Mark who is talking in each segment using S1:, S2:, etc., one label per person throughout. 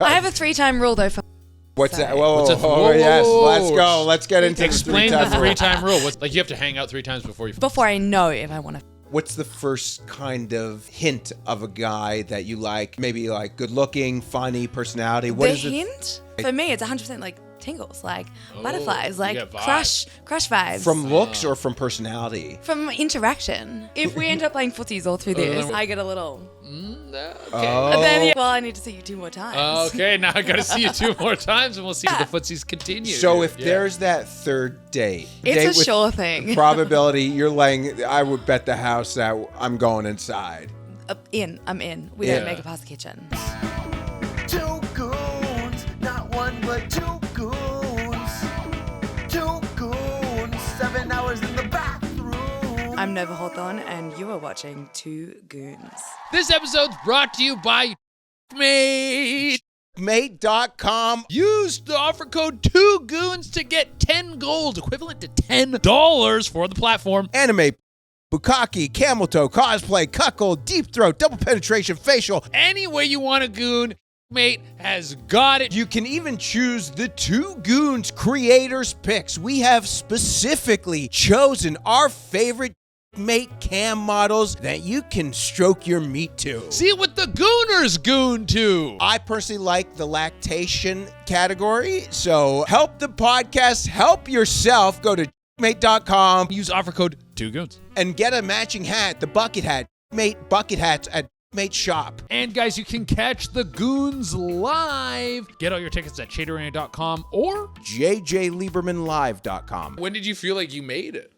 S1: I have a 3-time rule though.
S2: What's
S1: Sorry.
S2: that? Whoa,
S3: Whoa,
S2: yes.
S3: whoa, whoa.
S2: Let's go. Let's get into
S3: Explain
S2: the
S3: the 3-time rule. Like you have to hang out 3 times before you.
S1: Before I know if I want to.
S2: What's the first kind of hint of a guy that you like? Maybe like good looking, funny, personality. What
S1: The
S2: is it?
S1: hint? For me, it's 100% like tingles, like
S3: Oh,
S1: butterflies,
S3: you
S1: like
S3: get vibes.
S1: crush vibes.
S2: From looks or from personality?
S1: From interaction. If we end up playing footies all through this, I get a little.
S3: Okay.
S1: And then, well, I need to see you 2 more times.
S3: Okay, now I got to see you 2 more times, and we'll see if the footsies continue.
S2: So if
S3: Yeah.
S2: there's that third date,
S1: It's
S2: date
S1: a
S2: with
S1: sure thing.
S2: probability, you're laying. I would bet the house that I'm going inside.
S1: I'm in. We
S3: Yeah.
S1: don't make it past the kitchen.
S4: 2 goons, not 1 but 2 goons. 2 goons, 7 hours in the bathroom.
S1: I'm Nova Hawthorne, and you are watching 2 Goons.
S3: This episode's brought to you by Mate.
S2: Mate.com.
S3: Use the offer code 2Goons to get 10 gold, equivalent to $10 for the platform.
S2: Anime, bukkake, camel toe, cosplay, cuckold, deep throat, double penetration, facial.
S3: Any way you want a goon, Mate has got it.
S2: You can even choose the 2 Goons creators picks. We have specifically chosen our favorite Mate cam models that you can stroke your meat to.
S3: See what the gooners goon to.
S2: I personally like the lactation category, so help the podcast, help yourself. Go to mate.com
S3: Use offer code 2Goons.
S2: and get a matching hat, the bucket hat, Mate bucket hats at Mate Shop.
S3: And guys, you can catch the goons live. Get all your tickets at shaderarena.com or
S2: jjliebermanlive.com.
S3: when did you feel like you made it?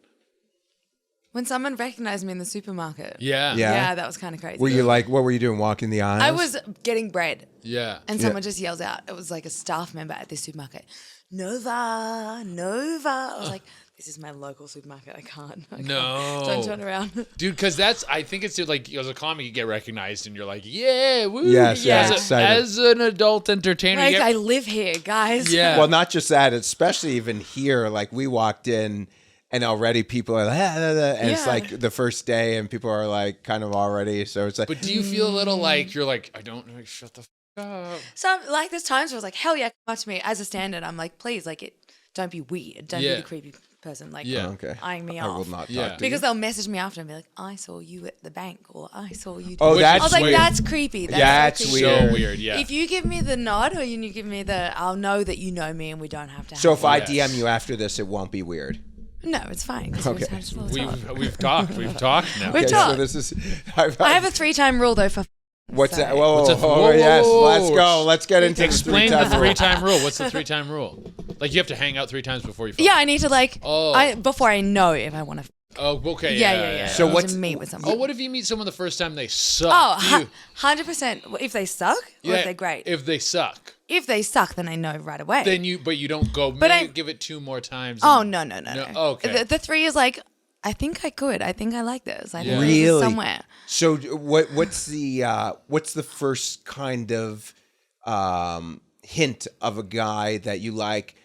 S1: When someone recognized me in the supermarket.
S3: Yeah.
S2: Yeah.
S1: Yeah, that was kind of crazy.
S2: Were you like, what were you doing, walking the aisles?
S1: I was getting bread,
S3: Yeah.
S1: and someone just yells out. It was like a staff member at this supermarket. Nova, Nova. I was like, this is my local supermarket. I can't.
S3: No.
S1: Don't turn around.
S3: Dude, because I think it's like, as a comic, you get recognized and you're like, yeah, woo.
S2: Yes, yeah,
S3: As,
S2: excited.
S3: as an adult entertainer,
S1: Like,
S3: you
S1: I
S3: get,
S1: live here, guys.
S3: yeah.
S2: Well, not just that, especially even here, like we walked in and already people are like, and it's
S1: Yeah.
S2: like the first day and people are like kind of already. So it's like,
S3: But do you feel a little like, you're like, I don't know, shut the f up.
S1: So, like, there's times where I was like, hell yeah, come up to me. As a standard, I'm like, please, like, don't be weird. Don't be
S3: Yeah.
S1: the creepy person, like,
S3: Yeah.
S2: okay.
S1: eyeing me
S2: I
S1: off.
S2: will not talk
S3: Yeah.
S2: to you.
S1: Because they'll message me after and be like, I saw you at the bank, or I saw you.
S2: Oh,
S3: Which
S2: that's
S1: I was like,
S3: weird.
S1: that's creepy.
S2: That's
S1: so creepy.
S2: weird.
S3: So weird, yeah.
S1: If you give me the nod or you give me the, I'll know that you know me and we don't have to have
S2: So if I
S3: Yes.
S2: DM you after this, it won't be weird.
S1: No, it's fine. 'cause
S2: Okay.
S1: we've had a full talk.
S3: We've talked now.
S1: We've
S2: Okay,
S1: talked.
S2: so this is.
S1: I have a 3-time rule though for.
S2: What's that?
S1: Sorry.
S2: Whoa,
S3: What's a-
S2: whoa,
S3: whoa,
S2: yes.
S3: whoa,
S2: Let's
S3: whoa.
S2: go. Let's get into
S3: Explain
S2: the
S3: the
S2: 3
S3: 3-time rule. What's the 3-time rule? Like you have to hang out 3 times before you fuck.
S1: Yeah, I need to like.
S3: Oh.
S1: Before I know if I want to.
S3: Oh, okay.
S1: Yeah.
S2: So
S1: I need
S2: what's-
S1: to meet with someone?
S3: Oh, what if you meet someone the first time they suck?
S1: Oh,
S3: Do you-
S1: 100%. If they suck or if they're great.
S3: If they suck,
S1: If they suck, then I know right away.
S3: then you don't go.
S1: But
S3: maybe
S1: I-
S3: give it 2 more times.
S1: Oh,
S3: and-
S1: no.
S3: Okay.
S1: The 3 is like, I think I could. I think I like this. I think
S3: Yeah.
S1: this is
S2: Really?
S1: somewhere.
S2: So what's the first kind of hint of a guy that you like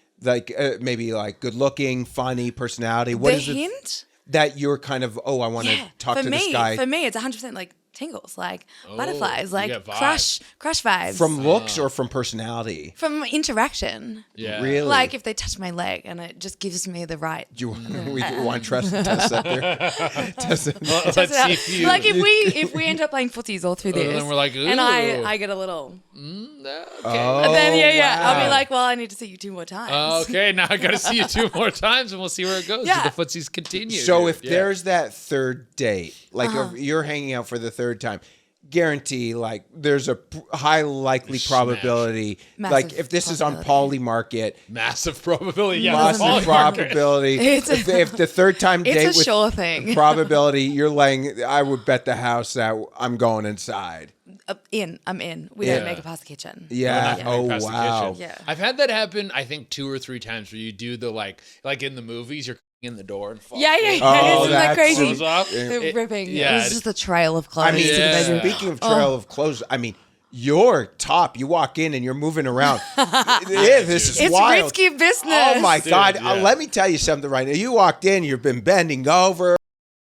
S2: maybe like good looking, funny, personality? What
S1: The
S2: is it
S1: hint?
S2: that you're kind of, oh, I want to talk
S1: for
S2: to
S1: me,
S2: this guy?
S1: For me, it's 100% like tingles, like butterflies,
S3: you
S1: like
S3: get vibes.
S1: crush vibes.
S2: From looks or from personality?
S1: From interaction.
S3: Yeah.
S2: Really?
S1: Like if they touch my leg and it just gives me the right.
S2: Do we want to test that there? Test it.
S3: Let's
S1: Test it
S3: see
S1: out.
S3: if you.
S1: Like if we end up playing footies all through this,
S3: then we're like,
S1: and
S3: ooh.
S1: I get a little,
S3: Okay.
S2: Oh,
S1: and then I'll
S2: wow.
S1: be like, well, I need to see you 2 more times.
S3: Okay, now I got to see you 2 more times, and we'll see where it goes.
S1: Yeah.
S3: If the footsies continue.
S2: So if
S3: Yeah.
S2: there's that third date, like if you're hanging out for the third time, guarantee like there's a high likely
S3: Smash.
S2: probability.
S1: Massive
S2: like if this is on
S1: probability.
S2: Poly Market,
S3: massive probability, yeah,
S2: massive
S3: Poly Market.
S2: probability.
S1: It's a-
S2: if the third time
S1: It's
S2: date
S1: a
S2: with
S1: sure thing.
S2: probability, you're laying. I would bet the house that I'm going inside.
S1: I'm in. We
S2: Yeah.
S1: don't make it past the kitchen.
S2: Yeah.
S3: Not
S2: Oh
S3: past the
S2: wow.
S3: kitchen.
S1: Yeah.
S3: I've had that happen. I think 2 or 3 times where you do the like in the movies, you're in the door and fall.
S1: Yeah.
S2: Oh,
S1: Isn't that
S2: that's
S1: crazy?
S3: Close off.
S1: The ripping.
S3: yeah,
S1: It was just a trail of clothes
S2: I mean,
S1: to the bedroom.
S2: speaking of trail of clothes, I mean, you're top. You walk in and you're moving around. Yeah, this is
S1: It's
S2: wild.
S1: risky business.
S2: Oh my God!
S3: yeah.
S2: Let me tell you something right now. You walked in, you've been bending over.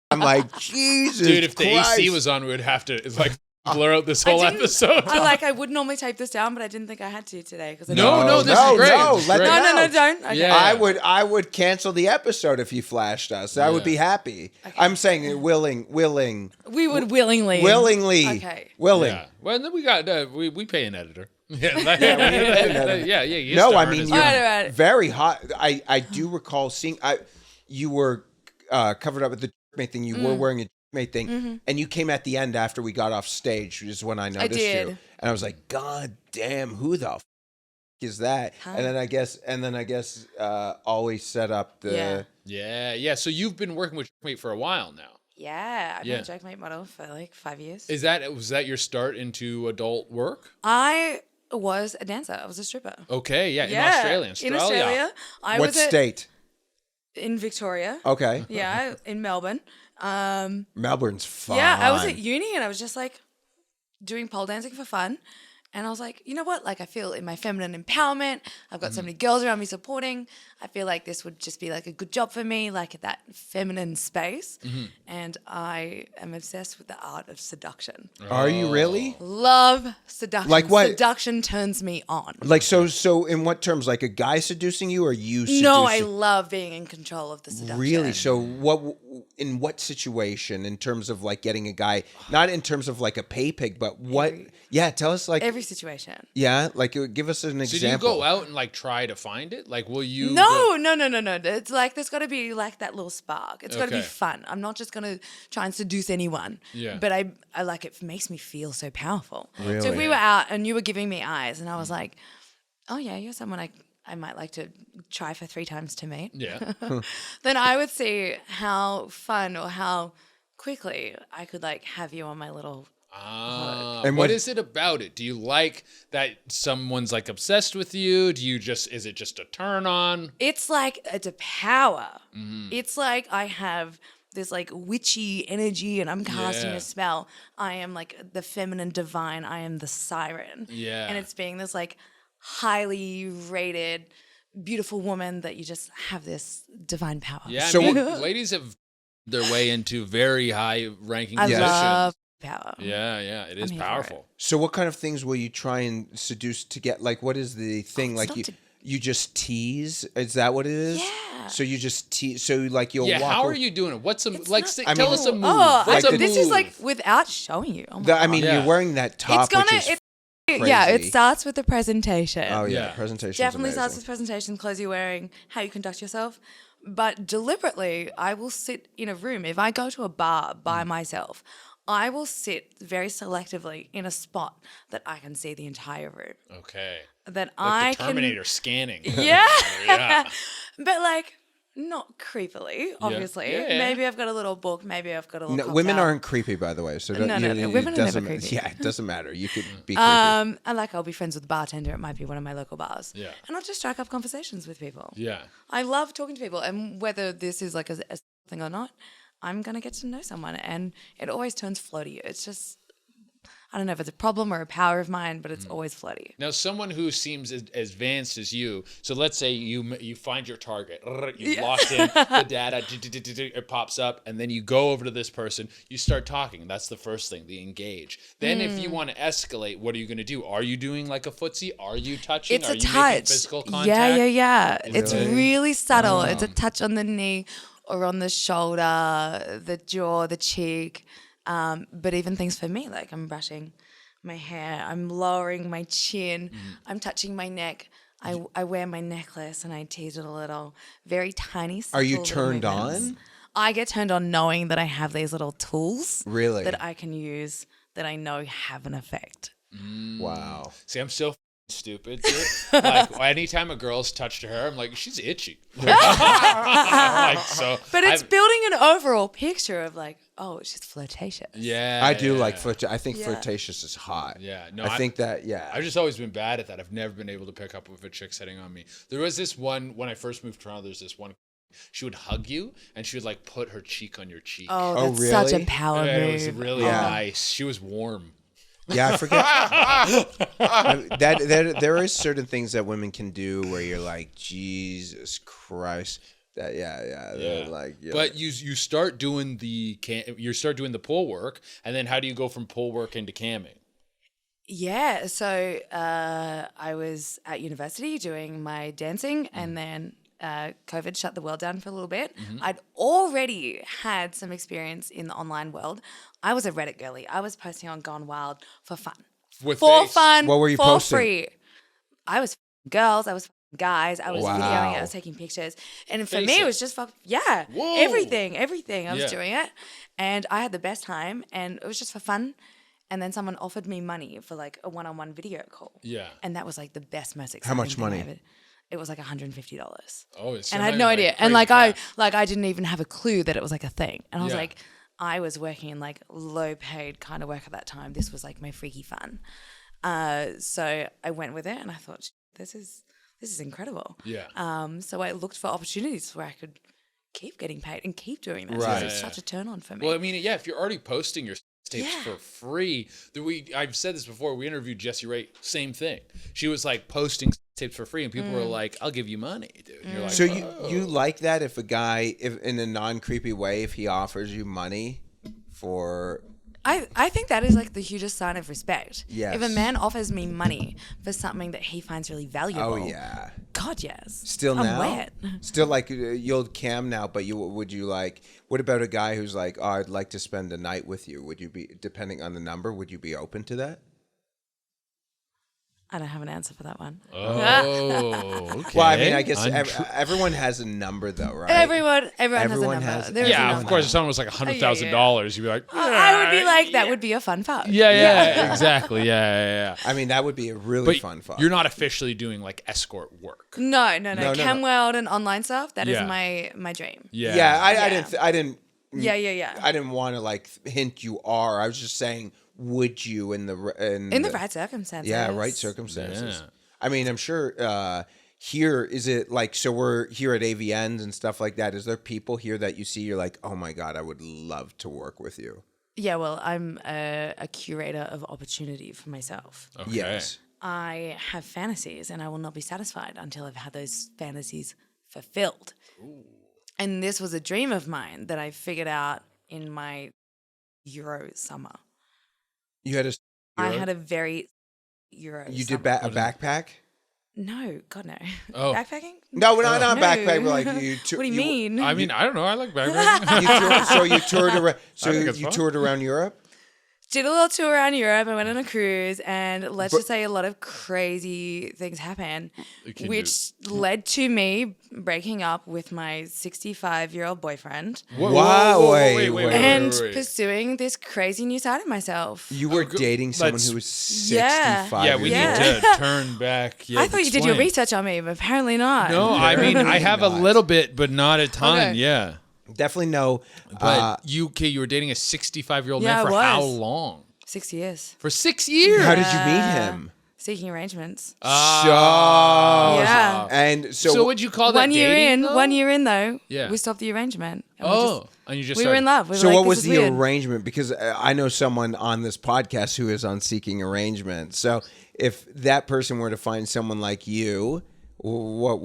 S2: I'm like, Jesus,
S3: Dude, if the
S2: Christ.
S3: AC was on, we would have to. It's like blur out this whole episode.
S1: I would normally tape this down, but I didn't think I had to today because
S3: No, this is great.
S2: No,
S3: This is
S2: let
S3: great.
S2: them
S1: No,
S2: out.
S1: don't. Okay.
S3: Yeah.
S2: I would cancel the episode if you flashed us. I would be happy.
S1: Okay.
S2: I'm saying willing.
S1: We would willingly.
S2: Willingly.
S1: Okay.
S2: Willing.
S3: Yeah. Well, then we got we pay an editor. Yeah.
S2: editor.
S3: You
S2: No,
S3: used to
S2: I
S3: earn
S2: mean
S3: his
S2: you're
S3: money.
S1: Right.
S2: very hot. I do recall seeing you were covered up with the mate thing. You were wearing a mate thing, and you came at the end after we got off stage, which is when I noticed
S1: did.
S2: you, and I was like, God damn, who the f- is that?
S1: Huh?
S2: And then I guess Ollie set up the.
S3: Yeah. So you've been working with Checkmate for a while now.
S1: Yeah, I've
S3: Yeah.
S1: been a Jackmate model for like 5 years.
S3: Was that your start into adult work?
S1: I was a dancer. I was a stripper.
S3: Okay, yeah,
S1: In Australia. I
S2: What
S1: was
S2: state?
S1: in Victoria.
S2: Okay.
S1: Yeah, in Melbourne.
S2: Melbourne's fun.
S1: Yeah, I was at uni and I was just like doing pole dancing for fun. And I was like, you know what? Like, I feel in my feminine empowerment. I've got so many girls around me supporting. I feel like this would just be like a good job for me, like that feminine space. And I am obsessed with the art of seduction.
S2: Are you really?
S1: Love seduction.
S2: Like what?
S1: Seduction turns me on.
S2: Like so in what terms? Like a guy seducing you or you seducing?
S1: No, I love being in control of the seduction.
S2: Really? So in what situation in terms of like getting a guy, not in terms of like a pay pig, but what? Tell us like
S1: Every situation.
S2: like give us an
S3: So
S2: example.
S3: do you go out and like try to find it? Like, will you?
S1: No. It's like there's got to be like that little spark. It's got to be
S3: Okay.
S1: fun. I'm not just going to try and seduce anyone.
S3: Yeah.
S1: But I like it makes me feel so powerful. So if
S2: Really?
S1: we were out and you were giving me eyes and I was like, oh yeah, you're someone I might like to try for 3 times to meet.
S3: Yeah.
S1: Then I would see how fun or how quickly I could like have you on my little.
S2: And
S3: what
S2: what-
S3: is it about it? Do you like that someone's like obsessed with you? Is it just a turn on?
S1: It's like it's a power. It's like I have this like witchy energy and I'm casting
S3: Yeah.
S1: a spell. I am like the feminine divine. I am the siren.
S3: Yeah.
S1: And it's being this like highly rated, beautiful woman that you just have this divine power.
S3: Yeah.
S2: So-
S3: I mean, ladies have their way into very high ranking
S1: I
S3: positions.
S1: love power.
S3: Yeah, it is
S1: I'm here for
S3: powerful.
S2: So what kind of things will you try and seduce to get? Like, what is the thing?
S1: it's
S2: Like
S1: not
S2: you,
S1: to-
S2: you just tease? Is that what it is?
S1: Yeah.
S2: So you just tease. So like you'll
S3: Yeah,
S2: walk.
S3: how
S2: o-
S3: are you doing it? What's a
S1: It's
S3: like?
S1: not-
S3: Say,
S2: I
S3: tell
S2: mean-
S3: us a move.
S1: Oh,
S3: What's a
S1: this is
S3: move?
S1: like without showing you. Oh my
S2: I
S1: God.
S2: mean,
S3: Yeah.
S2: you're wearing that top,
S1: it's gonna.
S2: which is
S1: Yeah, it
S2: crazy.
S1: starts with the presentation.
S2: Oh yeah,
S3: Yeah.
S2: presentation.
S1: Definitely starts with presentation, clothes you're wearing, how you conduct yourself. But deliberately, I will sit in a room. If I go to a bar by myself, I will sit very selectively in a spot that I can see the entire room.
S3: Okay.
S1: That
S3: Like
S1: I
S3: the Terminator scanning.
S1: can. Yeah.
S3: Yeah.
S1: But like, not creepily, obviously.
S3: Yeah.
S1: Maybe I've got a little book. Maybe I've got a little.
S2: No, women
S1: cocktail.
S2: aren't creepy, by the way. So don't,
S1: No,
S2: you,
S1: no, no,
S2: it
S1: women are never
S2: doesn't-
S1: creepy.
S2: Yeah, it doesn't matter. You could be creepy.
S1: And like, I'll be friends with the bartender. It might be one of my local bars.
S3: Yeah.
S1: And I'll just strike up conversations with people.
S3: Yeah.
S1: I love talking to people, and whether this is like a thing or not, I'm gonna get to know someone, and it always turns floaty. It's just, I don't know if it's a problem or a power of mine, but it's always floaty.
S3: Now, someone who seems as advanced as you, so let's say you find your target, you locked in the data, it pops up, and then you go over to this person, you start talking. That's the first thing, the engage. Then if you want to escalate, what are you going to do? Are you doing like a footsie? Are you touching?
S1: It's
S3: are
S1: a
S3: you
S1: touch.
S3: making physical contact?
S1: Yeah. It's
S2: Really?
S1: really subtle. It's a touch on the knee or on the shoulder, the jaw, the cheek. But even things for me, like I'm brushing my hair, I'm lowering my chin, I'm touching my neck. I wear my necklace and I tease it a little. Very tiny.
S2: Are you
S1: subtle little
S2: turned
S1: movements.
S2: on?
S1: I get turned on knowing that I have these little tools
S2: Really?
S1: that I can use that I know have an effect.
S2: Wow.
S3: See, I'm so stupid, dude. Like, anytime a girl's touched her hair, I'm like, she's itchy. Like, so
S1: But it's
S3: I've-
S1: building an overall picture of like, oh, she's flirtatious.
S3: Yeah.
S2: I do
S3: yeah.
S2: like I think
S1: Yeah.
S2: flirtatious is hot.
S3: Yeah, no,
S2: I think that. Yeah.
S3: I've just always been bad at that. I've never been able to pick up with a chick sitting on me. There was this one, when I first moved to Toronto, there's this one, she would hug you and she would like put her cheek on your cheek.
S1: Oh,
S2: Oh,
S1: that's such a
S2: really?
S1: power
S3: And
S1: move.
S3: it was really
S2: Yeah.
S3: nice. She was warm.
S2: Yeah, I forget. That there is certain things that women can do where you're like, Jesus Christ. they're like,
S3: But you start doing the pole work, and then how do you go from pole work into camming?
S1: Yeah, so I was at university doing my dancing, and then COVID shut the world down for a little bit. I'd already had some experience in the online world. I was a Reddit girly. I was posting on Gone Wild for fun.
S3: With
S1: For
S3: face?
S1: fun,
S2: What were you
S1: for
S2: posting?
S1: free. I was girls, I was guys, I was
S2: Wow.
S1: videoing it, I was taking pictures. And for
S3: Face
S1: me,
S3: it.
S1: it was just
S3: Whoa.
S1: everything. I was
S3: Yeah.
S1: doing it. And I had the best time, and it was just for fun. And then someone offered me money for like a one-on-one video call.
S3: Yeah.
S1: And that was like the best, most exciting
S2: How much
S1: thing I
S2: money?
S1: ever- It was like $150.
S3: Oh, it's
S1: And I had
S3: not
S1: no
S3: even,
S1: idea.
S3: like,
S1: And
S3: crazy cash.
S1: I didn't even have a clue that it was like a thing. And I was
S3: Yeah.
S1: like, I was working in like low paid kind of work at that time. This was like my freaky fun. So I went with it, and I thought, this is incredible.
S3: Yeah.
S1: So I looked for opportunities where I could keep getting paid and keep doing this.
S2: Right.
S1: It's such a turn on for me.
S3: Well, I mean, yeah, if you're already posting your tapes
S1: Yeah.
S3: for free, I've said this before. We interviewed Jessie Ray, same thing. She was like posting tapes for free, and people were like, "I'll give you money, dude." And you're like,
S2: So
S3: "Oh."
S2: you like that if a guy, if in a non-creepy way, if he offers you money for
S1: I think that is like the hugest sign of respect.
S2: Yes.
S1: If a man offers me money for something that he finds really valuable.
S2: oh yeah,
S1: God, yes.
S2: still
S1: I'm
S2: now,
S1: wet.
S2: still like you'll cam now, but would you like? What about a guy who's like, oh, I'd like to spend a night with you? Would you be, depending on the number, would you be open to that?
S1: I don't have an answer for that one.
S3: Oh, okay.
S2: Well, I mean, I guess
S3: Untru-
S2: everyone has a number though, right?
S1: Everyone has a
S2: Everyone
S1: number.
S2: has-
S1: There is a
S3: yeah, of
S1: number.
S3: course. If someone was like $100,000, you'd be like,
S1: I would be like, that would be a fun fuck.
S3: yeah, exactly, yeah.
S2: I mean, that would be a really
S3: But
S2: fun fuck.
S3: you're not officially doing like escort work.
S1: No.
S2: no.
S1: Cam World and online stuff, that is
S3: Yeah.
S1: my dream.
S3: Yeah,
S2: Yeah, I
S1: Yeah.
S2: didn't.
S1: Yeah.
S2: I didn't want to like hint you are. I was just saying, would you in the
S1: right circumstances.
S2: Yeah, right circumstances.
S3: Yeah.
S2: I mean, I'm sure here is it like so we're here at AVNs and stuff like that. Is there people here that you see you're like, oh my god, I would love to work with you?
S1: Yeah, well, I'm a curator of opportunity for myself.
S3: Okay.
S2: Yes.
S1: I have fantasies, and I will not be satisfied until I've had those fantasies fulfilled. And this was a dream of mine that I figured out in my Euro summer.
S2: You had
S1: I had a very Euro
S2: you
S1: summer.
S2: did a backpack?
S1: No, God, no.
S3: Oh.
S1: Backpacking?
S2: No, not
S1: No.
S2: backpack. But like you.
S1: What do you mean?
S3: I mean, I don't know. I like backpacking.
S2: So you toured around. So
S3: think it's
S2: you
S3: fun.
S2: toured around Europe.
S1: Did a little tour around Europe. I went on a cruise, and let's
S2: But-
S1: just say a lot of crazy things happened,
S3: Can
S1: which led to me breaking up with my 65-year-old boyfriend
S2: Wow, wait.
S1: and pursuing this crazy new side of myself.
S2: You were dating someone
S3: let's-
S2: who was
S1: Yeah.
S2: 65.
S3: Yeah, we
S1: Yeah.
S3: need to turn back. Yeah,
S1: I thought you did your
S3: explain.
S1: research on me, but apparently not.
S3: No, I mean, I have a
S2: Not.
S3: little bit, but not a ton.
S1: Okay.
S3: Yeah.
S2: Definitely no.
S3: But you were dating a 65-year-old
S1: Yeah,
S3: man
S1: I
S3: for
S1: was.
S3: how long?
S1: 6 years.
S3: For 6 years.
S2: How did you meet him?
S1: Seeking arrangements.
S2: Yeah.
S1: Yeah.
S2: And
S3: So would you call that
S1: 1 year
S3: dating,
S1: in,
S3: though?
S1: 1 year in though,
S3: Yeah.
S1: we stopped the arrangement. And
S3: Oh, and you just
S1: we were in
S3: started-
S1: love. We
S2: So
S1: were like,
S2: what
S1: this
S2: was
S1: is
S2: the
S1: weird.
S2: arrangement? Because I know someone on this podcast who is on Seeking Arrangement. So if that person were to find someone like you, what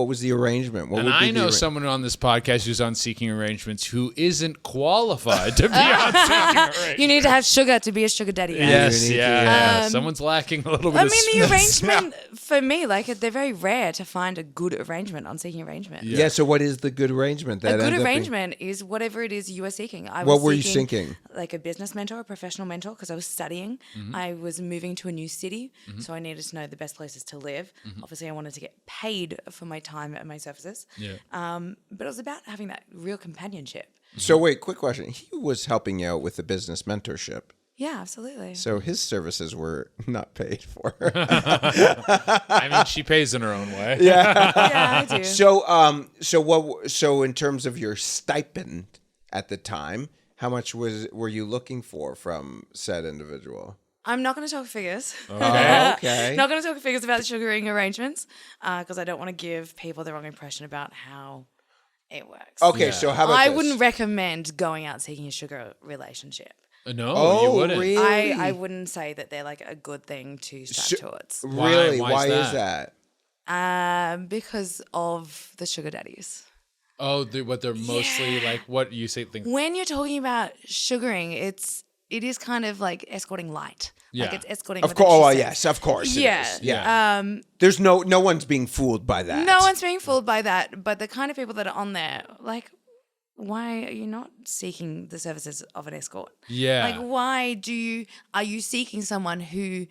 S2: was the arrangement? What
S3: And
S2: would be
S3: I
S2: the
S3: know someone on this podcast who's on Seeking Arrangements who isn't qualified to be on Seeking Arrangements.
S1: You need to have sugar to be a sugar daddy.
S3: Yes,
S2: You need to-
S3: yeah. Someone's lacking a little bit
S1: I
S3: of
S1: mean, the
S3: smell.
S1: arrangement for me, like they're very rare to find a good arrangement on Seeking Arrangement.
S2: Yeah. So what is the good arrangement?
S1: A
S2: That
S1: good
S2: ends up being-
S1: arrangement is whatever it is you are seeking. I
S2: What
S1: was
S2: were you
S1: seeking,
S2: seeking?
S1: Like a business mentor, a professional mentor, because I was studying. I was moving to a new city, so I needed to know the best places to live. Obviously, I wanted to get paid for my time and my services.
S3: Yeah.
S1: But it was about having that real companionship.
S2: So wait, quick question. He was helping you out with the business mentorship.
S1: Yeah, absolutely.
S2: So his services were not paid for.
S3: I mean, she pays in her own way.
S1: Yeah, I do.
S2: So in terms of your stipend at the time, how much were you looking for from said individual?
S1: I'm not going to talk figures.
S2: Okay.
S1: Not going to talk figures about the sugaring arrangements because I don't want to give people the wrong impression about how it works.
S2: Okay,
S3: Yeah.
S2: so how about
S1: I
S2: this?
S1: wouldn't recommend going out seeking a sugar relationship.
S3: No,
S2: Oh,
S3: you wouldn't.
S2: really?
S1: I wouldn't say that they're like a good thing to strive towards.
S2: Really?
S3: Why
S2: Why
S3: is
S2: is that?
S1: Because of the sugar daddies.
S3: What they're mostly like, what you say things.
S1: When you're talking about sugaring, it is kind of like escorting light. Like
S3: Yeah.
S1: it's escorting.
S2: Of
S1: with a
S2: course,
S1: kiss.
S2: yes, of course.
S1: Yeah.
S2: It is. Yeah. There's no one's being fooled by that.
S1: No one's being fooled by that. But the kind of people that are on there, like, why are you not seeking the services of an escort?
S3: Yeah.
S1: Like, are you seeking someone who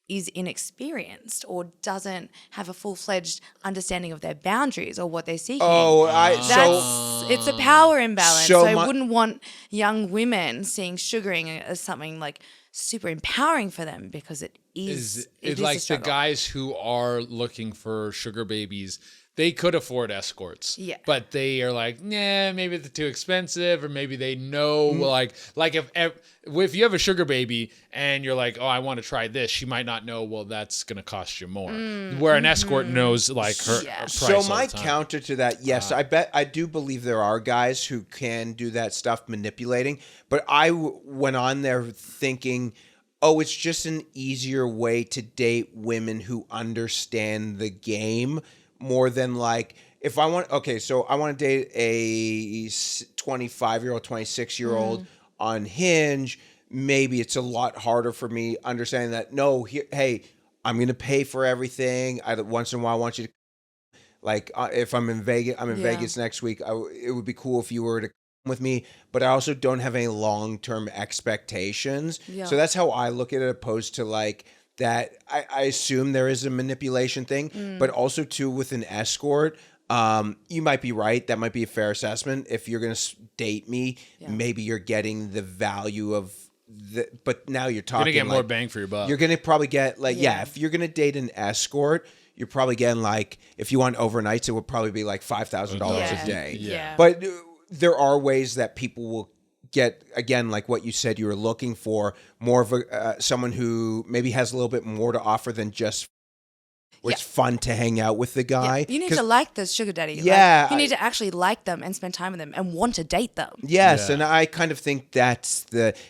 S1: is inexperienced or doesn't have a full-fledged understanding of their boundaries or what they're seeking? It's a power imbalance.
S2: So
S1: So I
S2: my-
S1: wouldn't want young women seeing sugaring as something like super empowering for them, because it is
S3: It's
S1: a
S3: like the
S1: struggle.
S3: guys who are looking for sugar babies, they could afford escorts.
S1: Yeah.
S3: But they are like, nah, maybe they're too expensive, or maybe they know like if you have a sugar baby and you're like, oh, I want to try this, she might not know, well, that's gonna cost you more. Where an escort knows like her price.
S2: So
S3: all
S2: my
S3: the time.
S2: counter to that, yes, I do believe there are guys who can do that stuff, manipulating. But I went on there thinking, oh, it's just an easier way to date women who understand the game more than like if I want. Okay, so I want to date a 25-year-old, 26-year-old on Hinge. Maybe it's a lot harder for me understanding that. No, hey, I'm going to pay for everything. Once in a while, I want you to. Like if I'm in Vegas, Vegas next week. It would be cool if you were to come with me, but I also don't have any long-term expectations.
S1: Yeah.
S2: So that's how I look at it, opposed to like that. I assume there is a manipulation thing, but also too with an escort. You might be right. That might be a fair assessment. If you're going to date me, maybe you're getting the value of the. But now you're talking.
S3: You're gonna get more
S2: like,
S3: bang for your buck.
S2: You're gonna probably get like if you're gonna date an escort, you're probably getting like, if you want overnights, it would probably be like $5,000 a day.
S1: Yeah.
S2: But there are ways that people will get, again, like what you said you were looking for, more of a someone who maybe has a little bit more to offer than just. Where it's fun to hang out with the guy.
S1: You need to like the sugar daddy.
S2: Yeah.
S1: Like, you need to actually like them and spend time with them and want to date them.
S2: Yes,
S3: Yeah.
S2: and I kind of think that's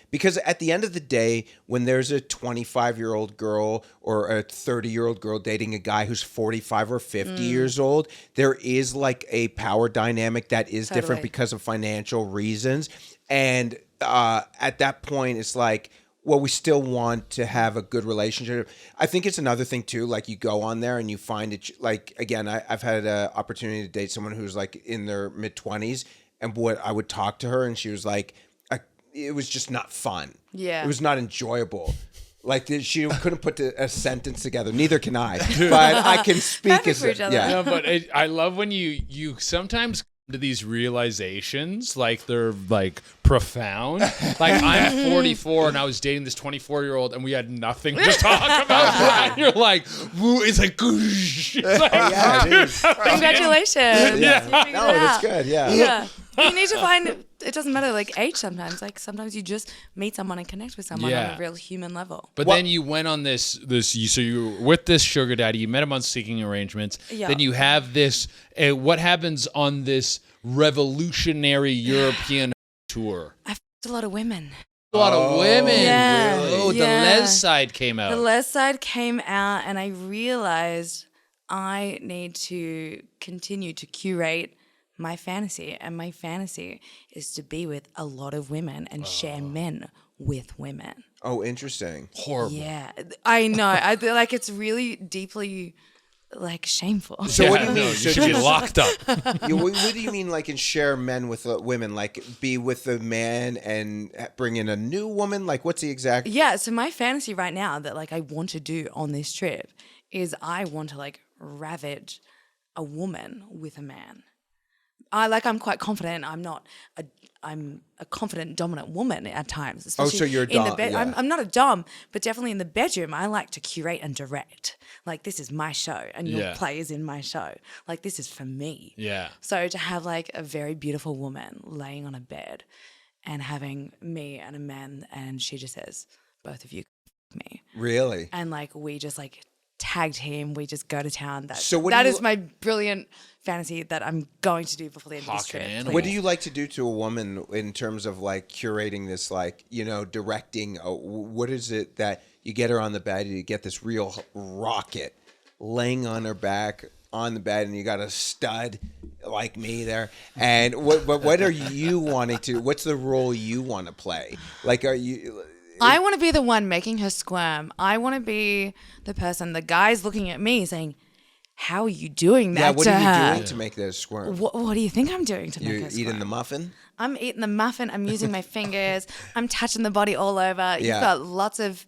S2: because at the end of the day, when there's a 25-year-old girl or a 30-year-old girl dating a guy who's 45 or 50 years old, there is like a power dynamic that is different
S1: Totally.
S2: because of financial reasons. And at that point, it's like, well, we still want to have a good relationship. I think it's another thing too. Like you go on there and you find it. Like again, I've had an opportunity to date someone who's like in their mid-20s, and what I would talk to her, and she was like, it was just not fun.
S1: Yeah.
S2: It was not enjoyable. Like she couldn't put a sentence together. Neither can I. But I can speak
S1: Perfect
S2: as
S1: for each other.
S2: yeah.
S3: No, but I love when you sometimes come to these realizations, like they're like profound. Like I'm 44 and I was dating this 24-year-old and we had nothing to talk about. And you're like, woo, it's like, goosh. It's like,
S2: Oh, yeah, it is.
S1: Congratulations.
S2: Yeah.
S1: You figured
S2: No,
S1: it
S2: that's
S1: out.
S2: good. Yeah.
S1: Yeah. You need to find, it doesn't matter like age sometimes. Like sometimes you just meet someone and connect with someone
S3: Yeah.
S1: on a real human level.
S3: But then you went on so you were with this sugar daddy, you met him on Seeking Arrangements.
S1: Yeah.
S3: Then you have this, what happens on this revolutionary European tour?
S1: I f***ed a lot of women.
S3: A lot of women.
S1: Yeah.
S3: Really? Oh, the
S1: Yeah.
S3: les side came out.
S1: The left side came out and I realized I need to continue to curate my fantasy. And my fantasy is to be with a lot of women and share men with women.
S2: Oh, interesting.
S3: Horrible.
S1: Yeah, I know. I feel like it's really deeply like shameful.
S2: So what do you
S3: no,
S2: mean?
S3: you
S2: So
S3: should be
S2: just-
S3: locked up.
S2: What do you mean, like, and share men with women? Like, be with a man and bring in a new woman? Like, what's the exact?
S1: Yeah, so my fantasy right now that like I want to do on this trip is I want to like ravage a woman with a man. I'm quite confident. I'm a confident, dominant woman at times. Especially
S2: so you're a
S1: in the
S2: dom,
S1: bed.
S2: yeah.
S1: I'm not a dom, but definitely in the bedroom, I like to curate and direct. Like this is my show, and your
S3: Yeah.
S1: play is in my show. Like this is for me.
S3: Yeah.
S1: So to have like a very beautiful woman laying on a bed, and having me and a man, and she just says, "Both of you, f- me,"
S2: Really?
S1: and like we just like tag team. We just go to town.
S2: So what do
S1: that
S2: you-
S1: is my brilliant fantasy that I'm going to do before the end of this
S3: Hawk
S1: trip.
S3: and
S1: please.
S3: animal.
S2: What do you like to do to a woman in terms of like curating this, like, directing? What is it that you get her on the bed? You get this real rocket laying on her back on the bed, and you got a stud like me there. And what are you wanting to? What's the role you want to play? Like, are you?
S1: I want to be the one making her squirm. I want to be the person. The guy's looking at me saying, "How are you doing that
S2: Yeah, what
S1: to
S2: are you
S1: her?
S2: doing to make that squirm?
S1: What do you think I'm doing to make
S2: You're
S1: her squirm?
S2: eating the muffin?
S1: I'm eating the muffin. I'm using my fingers. I'm touching the body all over.
S2: Yeah.
S1: You've got lots of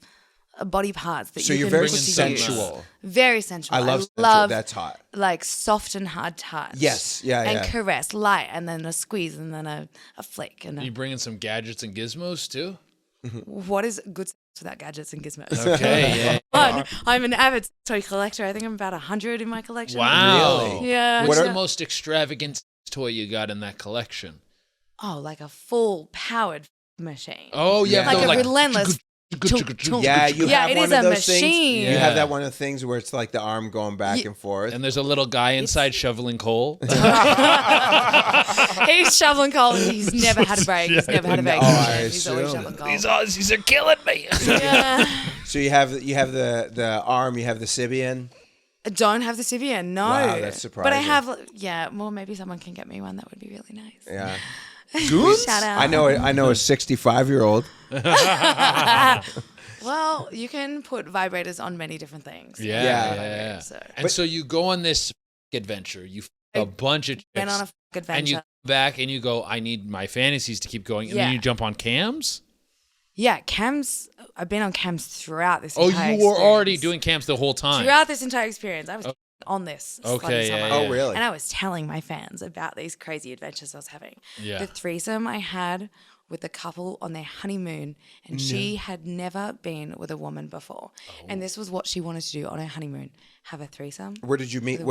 S1: body parts that
S2: So
S1: you
S2: you're
S1: can
S2: very
S1: put to
S2: sensual.
S1: use. Very sensual.
S2: I love sensual. That's hot.
S1: Like soft and hard touch.
S2: Yes. Yeah,
S1: And
S2: yeah.
S1: caress, light, and then a squeeze, and then a flick. And
S3: You bringing some gadgets and gizmos too?
S1: what is good sex without gadgets and gizmos?
S3: Okay, yeah.
S1: Fun. I'm an avid toy collector. I think I'm about 100 in my collection.
S3: Wow.
S2: Really?
S1: Yeah.
S3: What's
S2: What
S3: the
S2: are-
S3: most extravagant toy you got in that collection?
S1: Oh, like a full powered machine.
S3: Oh, yeah.
S2: Yeah.
S1: Like a relentless.
S2: Yeah, you
S1: Yeah,
S2: have
S1: it
S2: one
S1: is
S2: of
S1: a
S2: those things.
S1: machine.
S2: You
S3: Yeah.
S2: have that one of the things where it's like the arm going back and forth.
S3: And there's a little guy inside shoveling coal.
S1: He's shoveling coal and he's never had a break. He's never had a vacation.
S2: I
S1: He's always
S2: assume.
S1: shoveling coal.
S3: These Aussies are killing me.
S1: Yeah.
S2: So you have the arm, you have the Sibian.
S1: I don't have the Sibian, no.
S2: Wow, that's
S1: But I
S2: surprising.
S1: have, well, maybe someone can get me one. That would be really nice.
S2: Yeah.
S1: Shout out.
S2: I know a 65-year-old.
S1: Well, you can put vibrators on many different things.
S3: Yeah,
S2: Yeah.
S3: yeah.
S1: So
S3: And so you go on this adventure. You a bunch of
S1: went
S3: chicks,
S1: on a adventure.
S3: and you come back and you go, I need my fantasies to keep going. And then
S1: Yeah.
S3: you jump on cams.
S1: Yeah, cams. I've been on cams throughout this
S3: Oh,
S1: entire
S3: you were already
S1: experience.
S3: doing cams the whole time.
S1: Throughout this entire experience, I was on this.
S3: Okay,
S1: slutty
S3: yeah,
S1: summer.
S3: yeah.
S2: Oh, really?
S1: And I was telling my fans about these crazy adventures I was having.
S3: Yeah.
S1: The threesome I had with a couple on their honeymoon, and she had never been with a woman before. And this was what she wanted to do on her honeymoon, have a threesome.
S2: Where did you meet? Can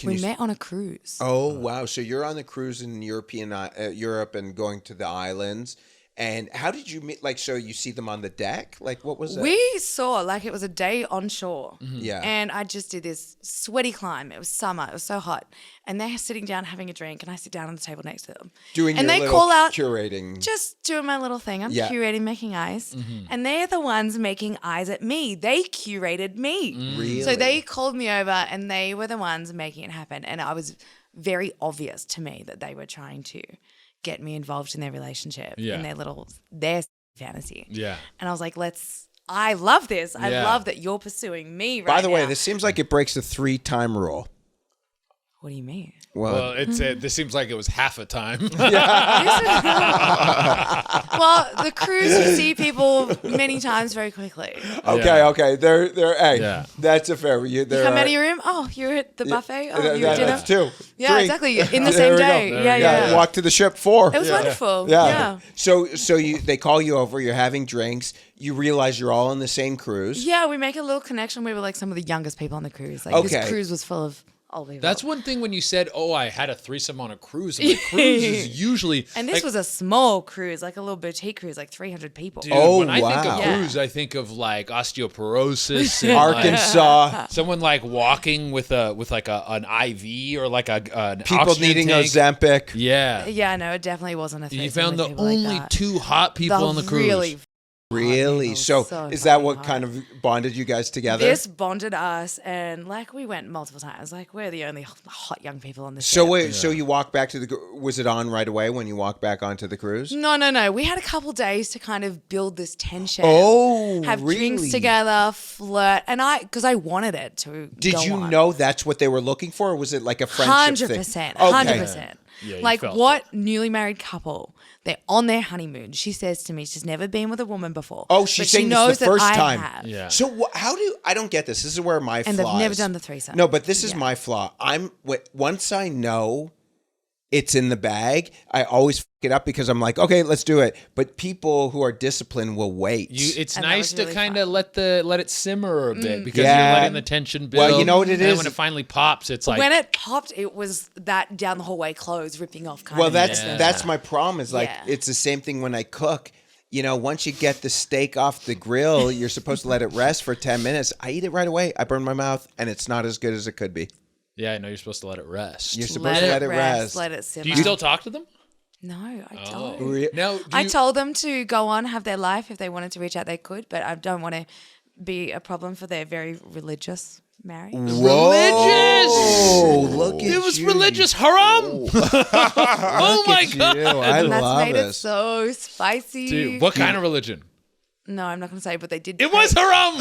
S1: We
S2: you?
S1: met on a cruise.
S2: Oh wow! So you're on the cruise in Europe and going to the islands. And how did you meet? Like, so you see them on the deck? Like, what was it?
S1: We saw, like, it was a day on shore.
S2: Yeah.
S1: And I just did this sweaty climb. It was summer. It was so hot. And they're sitting down having a drink, and I sit down on the table next to them.
S2: Doing
S1: and
S2: your
S1: they
S2: little
S1: call out,
S2: curating.
S1: just doing my little thing. I'm
S2: Yeah.
S1: curating, making eyes. And they're the ones making eyes at me. They curated me.
S2: Really?
S1: So they called me over, and they were the ones making it happen. And it was very obvious to me that they were trying to get me involved in their relationship,
S3: Yeah.
S1: in their fantasy.
S3: Yeah.
S1: And I was like, I love this. I
S3: Yeah.
S1: love that you're pursuing me right
S2: By the way,
S1: now.
S2: this seems like it breaks the 3-time rule.
S1: What do you mean?
S3: Well, it's this seems like it was half a time.
S1: Well, the cruise, you see people many times very quickly.
S2: Okay. They're hey,
S3: Yeah.
S2: that's a fair. You
S1: Come out of your room. Oh, you're at the buffet. Oh, you're at dinner.
S2: That's 2.
S1: Yeah,
S2: 3.
S1: exactly. In the
S2: There
S1: same
S2: we go.
S1: day.
S3: There
S1: Yeah,
S3: we go.
S1: yeah.
S2: Walk to the ship 4.
S1: It was wonderful.
S2: Yeah.
S1: Yeah.
S2: So they call you over. You're having drinks. You realize you're all on the same cruise.
S1: Yeah, we make a little connection. We were like some of the youngest people on the cruise. Like
S2: Okay.
S1: this cruise was full of old people.
S3: That's one thing when you said, "Oh, I had a threesome on a cruise." And the cruise is usually
S1: and this
S3: like,
S1: was a small cruise, like a little boutique cruise, like 300 people.
S3: Dude,
S2: Oh,
S3: when I think
S2: wow.
S3: of
S1: Yeah.
S3: cruise, I think of like osteoporosis, and
S2: Arkansas.
S3: someone like walking with an IV or like an
S2: People
S3: oxygen
S2: needing
S3: tank.
S2: Ozempic.
S3: Yeah.
S1: Yeah, no, it definitely wasn't a threesome.
S3: You found
S1: with
S3: the
S1: people like
S3: only
S1: that.
S3: 2 hot people on the cruise.
S1: Really
S2: Really?
S1: people,
S2: So,
S1: so
S2: is that
S1: fucking
S2: what
S1: hot.
S2: kind of bonded you guys together?
S1: This bonded us, and like we went multiple times. Like we're the only hot young people on this
S2: So
S1: ship.
S2: wait, so you walk back to the? Was it on right away when you walked back onto the cruise?
S1: No. We had a couple days to kind of build this tension.
S2: Oh,
S1: have
S2: really?
S1: drinks together, flirt, and because I wanted it to.
S2: Did
S1: go
S2: you
S1: on.
S2: know that's what they were looking for, or was it like a friendship thing?
S1: 100%.
S2: Okay.
S1: 100%.
S3: Yeah, you
S1: like
S3: felt
S1: what newly married couple? They're on their honeymoon. She says to me, she's never been with a woman before.
S2: Oh, she's
S1: but
S2: saying
S1: she
S2: this
S1: knows
S2: the first
S1: that
S2: time.
S1: I have.
S3: Yeah.
S2: So how do I don't get this? This is where my
S1: And
S2: flaw
S1: they've never
S2: is.
S1: done the threesome.
S2: No, but this is
S1: Yeah.
S2: my flaw. Once I know it's in the bag, I always fuck it up because I'm like, okay, let's do it. But people who are disciplined will wait.
S3: It's
S1: And that
S3: nice
S1: was
S3: to
S1: really
S3: kind
S1: fun.
S3: of let it simmer a bit because
S2: Yeah.
S3: you're letting the tension build.
S2: Well, you know what it
S3: and
S2: is?
S3: when it finally pops, it's like
S1: when it popped, it was that down the hallway clothes ripping off kind
S2: Well,
S1: of.
S2: that's my problem. Is like
S1: Yeah.
S2: it's the same thing when I cook. You know, once you get the steak off the grill, you're supposed to let it rest for 10 minutes. I eat it right away. I burn my mouth, and it's not as good as it could be.
S3: yeah, I know you're supposed to let it rest.
S2: You're supposed to let it rest.
S1: Let it simmer.
S3: Do you still talk to them?
S1: No, I
S3: Oh.
S1: don't.
S3: Now, do
S1: I
S3: you-
S1: told them to go on, have their life. If they wanted to reach out, they could. But I don't want to be a problem for their very religious marriage.
S2: Whoa, look
S3: It was religious haram. Oh my God.
S2: I
S1: And that's
S2: love
S1: made it
S2: this.
S1: so spicy.
S3: Dude, what kind of religion?
S1: No, I'm not going to say, but they did.
S3: It was haram.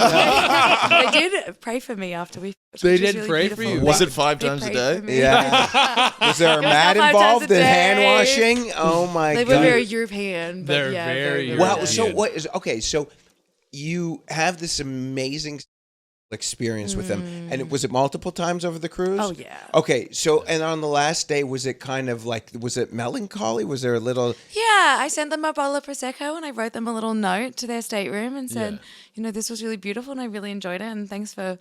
S1: They did pray for me after we.
S3: They
S1: which was
S3: did pray for
S1: beautiful.
S3: you?
S5: Was it 5
S1: They
S5: times a
S1: prayed
S5: day?
S1: for me.
S2: Yeah. Was there a
S1: was
S2: mat
S1: not 5 times
S2: involved
S1: a
S2: in hand
S1: day.
S2: washing? Oh my
S1: They
S2: God.
S1: were very European. But
S3: They're
S1: yeah,
S3: very
S1: very
S2: Wow.
S3: European.
S2: So what is okay? So you have this amazing experience with them, and was it multiple times over the cruise?
S1: Oh, yeah.
S2: Okay. So and on the last day, was it kind of like was it melancholy? Was there a little?
S1: Yeah, I sent them a bottle of Prosecco and I wrote them a little note to their stateroom and said, this was really beautiful and I really enjoyed it. And thanks for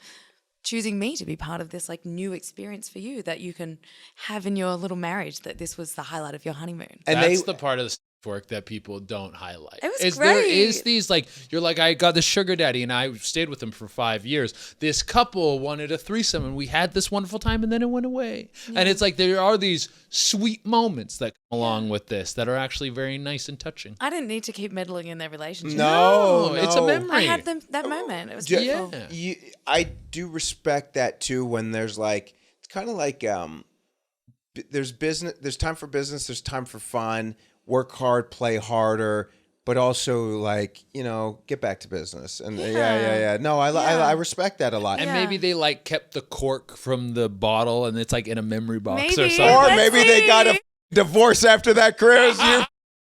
S1: choosing me to be part of this like new experience for you that you can have in your little marriage, that this was the highlight of your honeymoon.
S2: And
S3: That's the part of the work that people don't highlight.
S1: It was
S3: is There
S1: great.
S3: is these like, you're like, I got the sugar daddy and I stayed with him for 5 years. This couple wanted a threesome and we had this wonderful time and then it went away. And it's like, there are these sweet moments that come along with this that are actually very nice and touching.
S1: I didn't need to keep meddling in their relationship.
S2: No,
S3: It's a memory.
S1: I had them that moment. It was beautiful.
S3: Yeah.
S2: I do respect that too. When there's like, it's kind of like there's business, there's time for business, there's time for fun. Work hard, play harder, but also like get back to business. And yeah. No, I respect that a lot.
S3: And
S1: Yeah.
S3: maybe they like kept the cork from the bottle and it's like in a memory box or
S1: Maybe.
S3: something.
S2: Or
S1: Let's
S2: maybe they got a
S1: see.
S2: divorce after that cruise. You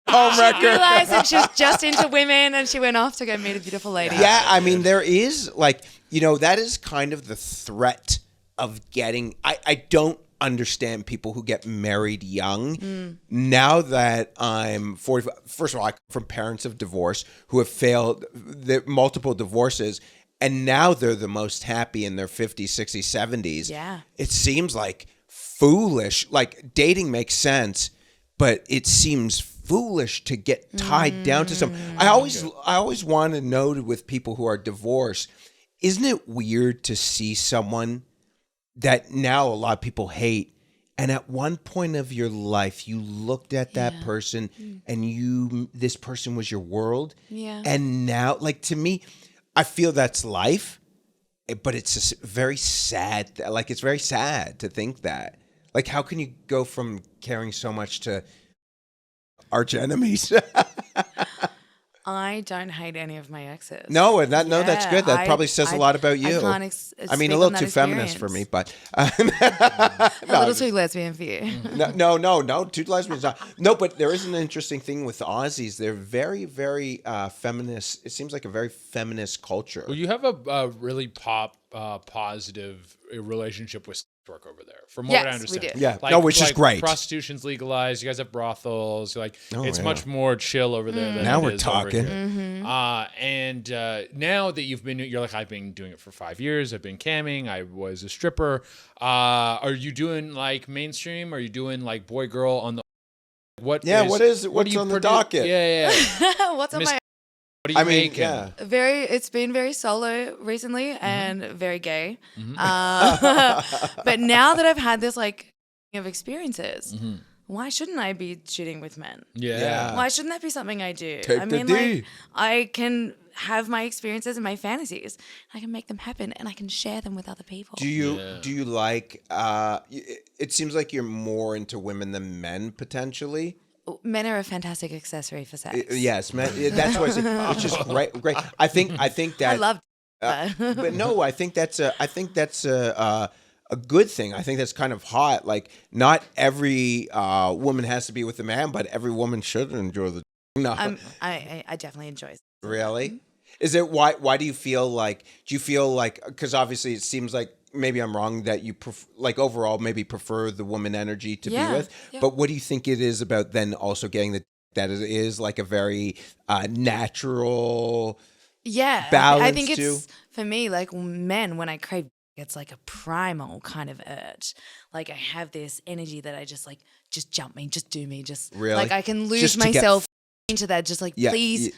S2: homewrecker.
S1: Realized that she was just into women and she went off to go meet a beautiful lady.
S2: Yeah, I mean, there is like, that is kind of the threat of getting. I don't understand people who get married young. Now that I'm 40, first of all, I come from parents of divorce who have failed multiple divorces, and now they're the most happy in their 50s, 60s, 70s.
S1: Yeah.
S2: It seems like foolish. Like dating makes sense, but it seems foolish to get tied down to some. I always want to know with people who are divorced, isn't it weird to see someone that now a lot of people hate, and at one point of your life you looked at that person and this person was your world, and now, like, to me, I feel that's life, but it's just very sad. Like, it's very sad to think that, like, how can you go from caring so much to arch enemies?
S1: I don't hate any of my exes.
S2: No, that's good. That probably says a lot about you.
S1: I can't
S2: I
S1: speak
S2: mean, a
S1: on
S2: little
S1: that
S2: too feminist for me,
S1: experience.
S2: but
S1: A little too lesbian for you.
S2: no, two lesbians. No, but there is an interesting thing with the Aussies. They're very, very feminist. It seems like a very feminist culture.
S3: Well, you have a really positive relationship with sex work over there, from what I
S1: Yes, we
S3: understand.
S1: do.
S2: Yeah. No, which is great.
S3: Prostitution's legalized. You guys have brothels. Like,
S2: Oh,
S3: it's
S2: yeah.
S3: much more chill over there than
S2: Now
S3: it
S2: we're
S3: is over
S2: talking.
S3: here. And now that you're like, I've been doing it for 5 years. I've been camming. I was a stripper. Are you doing like mainstream? Are you doing like boy girl on the? What's
S2: do you
S3: on
S2: the docket?
S3: Yeah.
S1: What's on
S3: Miss-
S1: my
S3: What are you making?
S2: yeah.
S1: it's been very solo recently and very gay. But now that I've had this like of experiences, why shouldn't I be shooting with men?
S3: Yeah.
S1: Why shouldn't that be something I do?
S2: Take
S1: I
S2: the
S1: mean,
S2: D.
S1: like, I can have my experiences and my fantasies. I can make them happen and I can share them with other people.
S2: Do you like? It seems like you're more into women than men potentially.
S1: Men are a fantastic accessory for sex.
S2: Yes, man. That's what it's just great. I think that
S1: I love
S2: but no, I think that's a good thing. I think that's kind of hot. Like, not every woman has to be with a man, but every woman should enjoy the. No,
S1: I definitely enjoy it.
S2: really. Is it why do you feel like? Do you feel like, because obviously it seems like, maybe I'm wrong, that you overall maybe prefer the woman energy to be with, but what do you think it is about then also getting that it is like a very natural balance
S1: I think it's
S2: too?
S1: for me, like men, when I crave, it's like a primal kind of urge. Like, I have this energy that I just jump me, just do me, just
S2: Really?
S1: like I can lose
S2: Just to get
S1: myself into that, just like, please,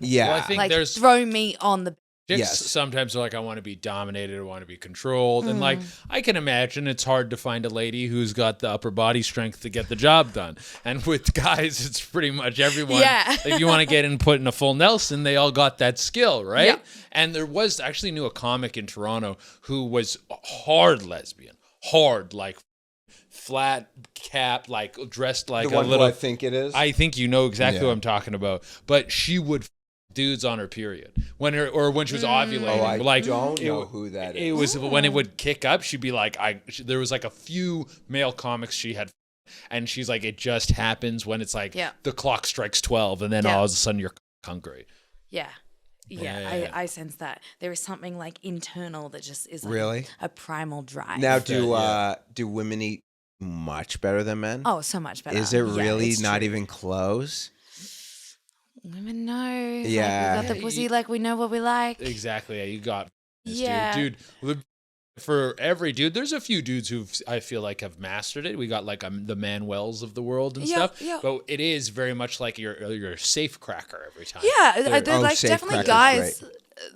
S2: Yeah.
S3: Well, I think
S1: like,
S3: there's
S1: throw me on the.
S3: chicks
S2: Yes.
S3: sometimes are like, I want to be dominated, I want to be controlled. And like, I can imagine it's hard to find a lady who's got the upper body strength to get the job done. And with guys, it's pretty much everyone.
S1: Yeah.
S3: If you want to get in put in a full Nelson, they all got that skill, right?
S1: Yeah.
S3: And there was actually knew a comic in Toronto who was hard lesbian, hard, like flat cap, like dressed like
S2: The
S3: a
S2: one
S3: little.
S2: who I think it is.
S3: I think you know exactly
S2: Yeah.
S3: what I'm talking about. But she would dudes on her period when she was ovulating.
S2: Oh, I
S3: like,
S2: don't
S3: it
S2: know
S3: w-
S2: who that
S3: It
S2: is.
S3: was when it would kick up. She'd be like, there was like a few male comics she had, and she's like, it just happens when it's like the clock strikes 12, and then all of a sudden you're hungry.
S1: Yeah.
S3: Yeah.
S1: I sense that. There is something like internal that just is like
S2: Really?
S1: a primal drive.
S2: Now, do women eat much better than men?
S1: Oh, so much better.
S2: Is it
S1: Yeah,
S2: really
S1: it's
S2: not
S1: true.
S2: even close?
S1: Women know.
S2: Yeah.
S1: Like, we got the pussy, like we know what we like.
S3: Exactly. Yeah, you got this,
S1: Yeah.
S3: dude. For every dude, there's a few dudes who I feel like have mastered it. We got like the Manuels of the world and stuff.
S1: Yeah.
S3: But it is very much like you're a safe cracker every time.
S1: Yeah, there's like
S2: safe
S1: definitely
S2: crackers,
S1: guys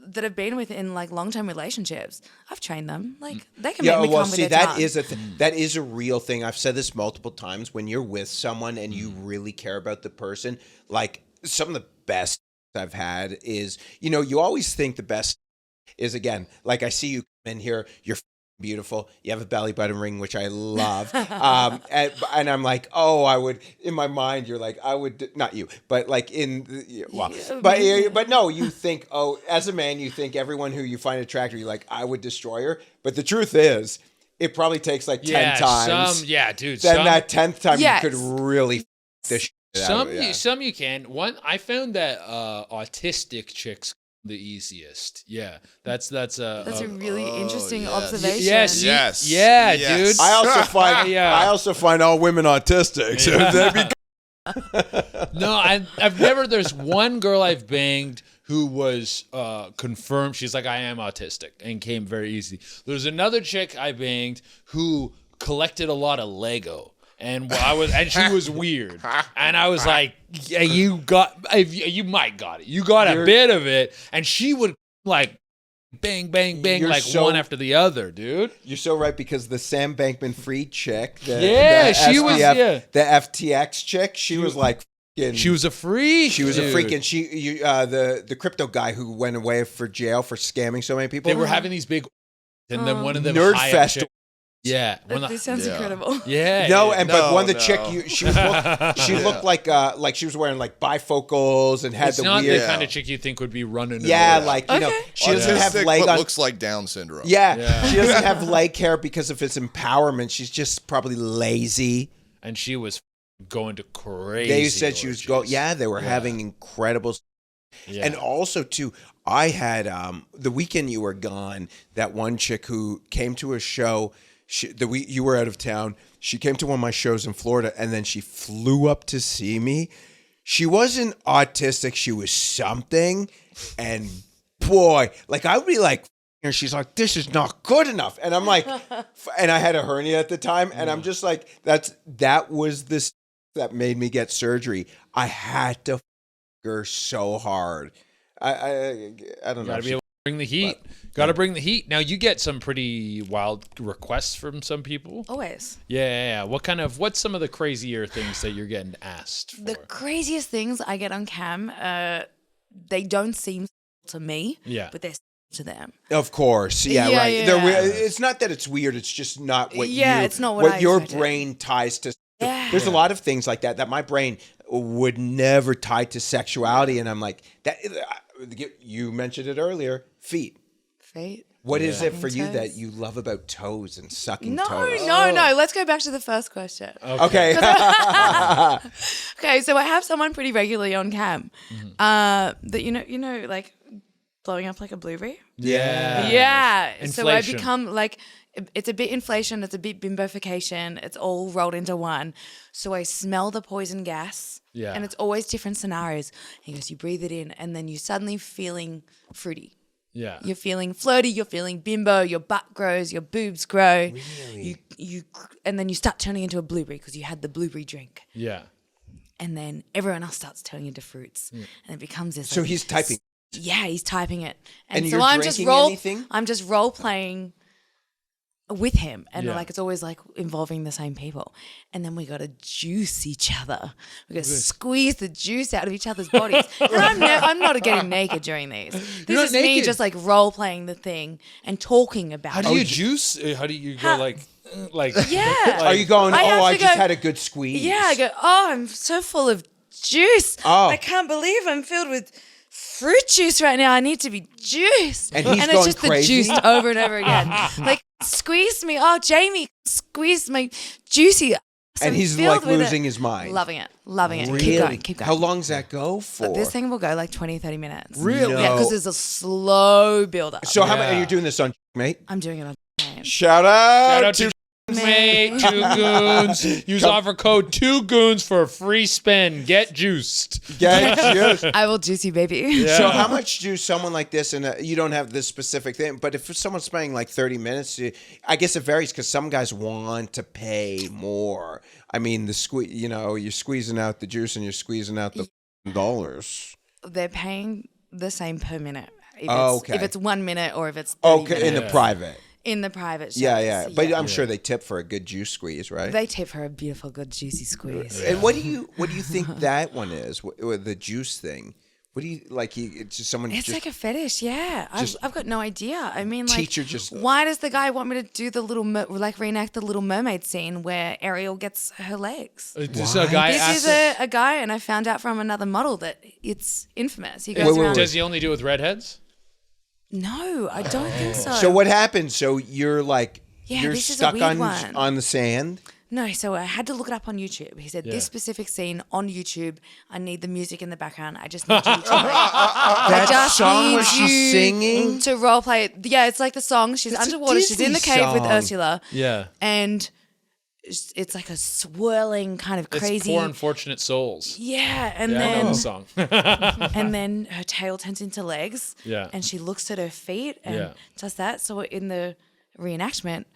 S1: that have been within like long-term relationships. I've trained them. Like they can
S2: Yeah,
S1: make me
S2: well,
S1: come
S2: see,
S1: with their
S2: that
S1: tongue.
S2: is that is a real thing. I've said this multiple times. When you're with someone and you really care about the person, like some of the best I've had is, you always think the best is, again, like I see you come in here, you're beautiful, you have a belly button ring, which I love, and I'm like, oh, I would, in my mind, you're like, I would, not you, but like but no, you think, oh, as a man, you think everyone who you find attractive, you're like, I would destroy her, but the truth is, it probably takes like 10 times.
S3: Dude.
S2: Then that 10th time
S1: Yes.
S2: you could really f- this shit out of it, yeah.
S3: Some you can. One, I found that autistic chicks the easiest. Yeah, that's a
S1: really interesting
S5: yes.
S1: observation.
S3: yes,
S5: Yes.
S3: yeah,
S5: Yes.
S3: dude.
S2: I also find all women autistic. So that'd be
S3: No, I've never. There's one girl I've banged who was confirmed. She's like, I am autistic, and came very easy. There's another chick I banged who collected a lot of Lego. And she was weird, and I was like, "Yeah, you might got it. You got a bit of it." And she would like, bang, bang, bang,
S2: You're
S3: like
S2: so-
S3: one after the other, dude.
S2: You're so right, because the Sam Bankman-Fried chick, the
S3: she was,
S2: the FTX chick, she was like,
S3: She was a freak.
S2: she was a
S3: dude.
S2: freak, and the crypto guy who went away for jail for scamming so many people.
S3: They were having these big, and then one of them
S2: Nerd
S3: high-up
S2: fest.
S3: chick- Yeah, one of
S1: This
S3: the-
S1: sounds incredible.
S3: yeah.
S2: No,
S3: dude.
S2: but one of the
S5: no.
S2: chick, she looked like she was wearing like bifocals and had
S3: it's
S2: the
S3: not
S2: weird.
S3: the kind of chick you think would be running.
S2: Yeah,
S3: around.
S2: like
S1: Okay.
S2: she doesn't have
S5: Autistic,
S2: leg
S5: but
S2: on.
S5: looks like Down syndrome.
S2: Yeah, she doesn't have leg hair because of its empowerment. She's just probably lazy.
S3: and she was going to crazy.
S2: They said she was
S3: orgies.
S2: they were having incredible.
S3: Yeah.
S2: And also too, I had the weekend you were gone. That one chick who came to a show. You were out of town. She came to one of my shows in Florida, and then she flew up to see me. She wasn't autistic. She was something, and boy, like I would be like, and she's like, "This is not good enough," and I'm like, and I had a hernia at the time, and I'm just like, that was this that made me get surgery. I had to f her so hard. I don't know.
S3: Gotta be able to bring the heat. Gotta bring the heat. Now you get some pretty wild requests from some people.
S1: Always.
S3: Yeah. What's some of the crazier things that you're getting asked for?
S1: The craziest things I get on cam, they don't seem to me,
S3: Yeah.
S1: but they're to them.
S2: Of course, yeah,
S1: Yeah,
S2: right.
S1: yeah.
S2: It's not that it's weird. It's just not what
S1: It's not what I
S2: your
S1: expected.
S2: brain ties to.
S1: Yeah.
S2: There's a lot of things like that my brain would never tie to sexuality, and I'm like that. You mentioned it earlier. Feet.
S1: Fate.
S2: What is it for
S1: Toes.
S2: you that you love about toes and sucking
S1: No,
S2: toes?
S1: no. Let's go back to the first question.
S2: Okay.
S1: Okay, so I have someone pretty regularly on cam that you know, like blowing up like a blueberry.
S3: Yeah.
S1: Yeah. So I
S3: Inflation.
S1: become like, it's a bit inflation, it's a bit bimbofication, it's all rolled into one. So I smell the poison gas.
S3: Yeah.
S1: And it's always different scenarios. He goes, you breathe it in, and then you suddenly feeling fruity.
S3: Yeah.
S1: You're feeling flirty, you're feeling bimbo, your butt grows, your boobs grow.
S2: Really?
S1: You and then you start turning into a blueberry because you had the blueberry drink.
S3: Yeah.
S1: And then everyone else starts turning into fruits. And it becomes this.
S2: So
S1: like,
S2: he's typing.
S1: Yeah, he's typing it.
S2: And
S1: so
S2: you're
S1: I'm just
S2: drinking anything?
S1: I'm just role playing with him, and
S3: Yeah.
S1: like it's always like involving the same people, and then we got to juice each other. We got to squeeze the juice out of each other's bodies. And I'm not getting naked during these. This
S3: not
S1: is me
S3: naked?
S1: just like role playing the thing and talking about
S3: How
S1: it.
S3: do you juice? How do you go like? like
S1: Yeah.
S2: Are you going,
S1: I have
S2: I
S1: to
S2: just
S1: go-
S2: had a good squeeze?
S1: Yeah, I go, oh, I'm so full of juice.
S2: Oh.
S1: I can't believe I'm filled with fruit juice right now. I need to be juiced.
S2: And he's
S1: it's
S2: going
S1: just
S2: crazy?
S1: the juiced over and over again. Like, squeeze me. Oh, Jamie, squeeze my juicy.
S2: And he's like losing his mind.
S1: Loving it. Loving it.
S2: Really?
S1: Keep going. Keep going.
S2: How long does that go for?
S1: This thing will go like 20, 30 minutes.
S2: Really?
S1: Yeah, because there's a slow build up.
S2: So how
S3: Yeah.
S2: many are you doing this on, mate?
S1: I'm doing it on time.
S2: Shout
S3: Shout
S2: out
S3: out to mate, 2 goons. Use offer code 2 goons for a free spin. Get juiced.
S2: Get juice.
S1: I will juice you, baby.
S3: Yeah.
S2: So how much do someone like this, and you don't have this specific thing, but if someone's spending like 30 minutes, I guess it varies because some guys want to pay more. I mean, you're squeezing out the juice and you're squeezing out the dollars.
S1: They're paying the same per minute.
S2: Okay.
S1: If it's 1 minute or if it's 30
S2: Okay, in the
S1: minutes.
S2: private.
S1: In the private shows.
S2: Yeah. But I'm sure they tip for a good juice squeeze, right?
S1: They tip for a beautiful, good, juicy squeeze.
S2: And what do you think that one is? The juice thing. What do you like? It's just someone.
S1: It's
S2: just,
S1: like a fetish, yeah. I've got no idea. I mean, like,
S2: Teacher just-
S1: why does the guy want me to do the little, reenact the Little Mermaid scene where Ariel gets her legs?
S3: So a guy
S1: This
S3: asks
S1: is a guy, and I found out from another model that it's infamous. He goes around.
S3: does he only do it with redheads?
S1: No, I don't think so.
S2: So what happens? So you're like
S1: Yeah,
S2: you're
S1: this is a
S2: stuck
S1: weird one.
S2: on the sand.
S1: No, so I had to look it up on YouTube. He said, this specific scene on YouTube, I need the music in the background. I just need you to
S2: That song where she's
S1: you
S2: singing.
S1: to role play it. Yeah, it's like the song. She's
S2: It's a
S1: underwater. She's in the
S2: Disney
S1: cave with
S2: song.
S1: Ursula.
S3: Yeah.
S1: And it's like a swirling kind of
S3: It's
S1: crazy.
S3: Poor Unfortunate Souls.
S1: Yeah, and
S3: Yeah, I know
S1: then
S3: the song.
S1: and then her tail turns into legs.
S3: Yeah.
S1: And she looks at her feet and
S3: Yeah.
S1: does that. So in the reenactment,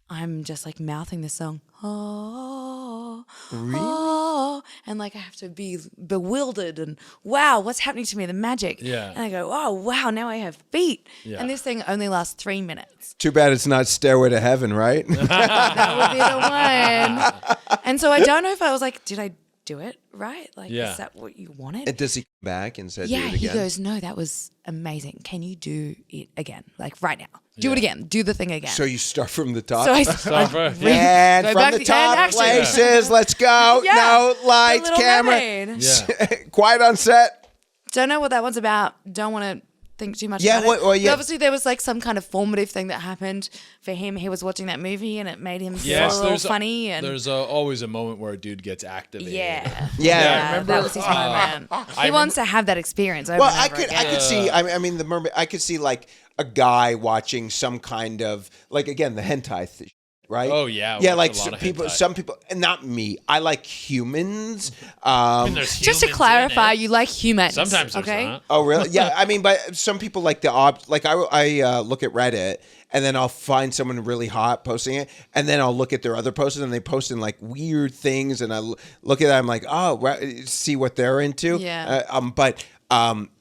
S1: I'm just like mouthing this song. Oh, oh, and like I have to be bewildered and wow, what's happening to me? The magic.
S3: Yeah.
S1: And I go, oh wow, now I have feet.
S3: Yeah.
S1: And this thing only lasts 3 minutes.
S2: Too bad it's not Stairway to Heaven, right?
S1: That would be the one. And so I don't know if I was like, did I do it right? Like,
S3: Yeah.
S1: is that what you wanted?
S2: And does he come back and say,
S1: Yeah,
S2: do it
S1: he
S2: again?
S1: goes, no, that was amazing. Can you do it again? Like right now. Do it again. Do the thing again.
S2: So you start from the top.
S1: So I
S2: and
S1: go
S2: from
S1: back
S2: the
S1: to
S2: top
S1: end action.
S2: places, let's go.
S1: Yeah,
S2: No,
S1: The
S2: lights,
S1: Little
S2: camera.
S1: Mermaid.
S3: Yeah.
S2: Quiet on set.
S1: Don't know what that one's about. Don't want to think too much
S2: Yeah,
S1: about it.
S2: well, yeah.
S1: But obviously there was like some kind of formative thing that happened for him. He was watching that movie and it made him feel a little funny. And
S3: there's always a moment where a dude gets activated.
S1: yeah.
S2: Yeah.
S3: remember-
S1: That was his moment. He
S3: I
S1: wants to have that experience over
S2: Well,
S1: and
S2: I
S1: over
S2: could
S1: again.
S2: see. I mean, the mermaid. I could see like a guy watching some kind of like again the hentai, right?
S3: Oh, yeah, I
S2: yeah.
S3: watch
S2: Like
S3: a lot
S2: some
S3: of
S2: people,
S3: hentai.
S2: some people, and not me. I like humans.
S3: There's
S1: Just to
S3: humans in
S1: clarify,
S3: it.
S1: you like humans.
S3: Sometimes there's
S1: okay?
S3: not.
S2: Oh, really? Yeah. I mean, but some people like the like I look at Reddit. And then I'll find someone really hot posting it, and then I'll look at their other posts, and they post in like weird things, and I look at that, I'm like, oh, see what they're into.
S1: Yeah.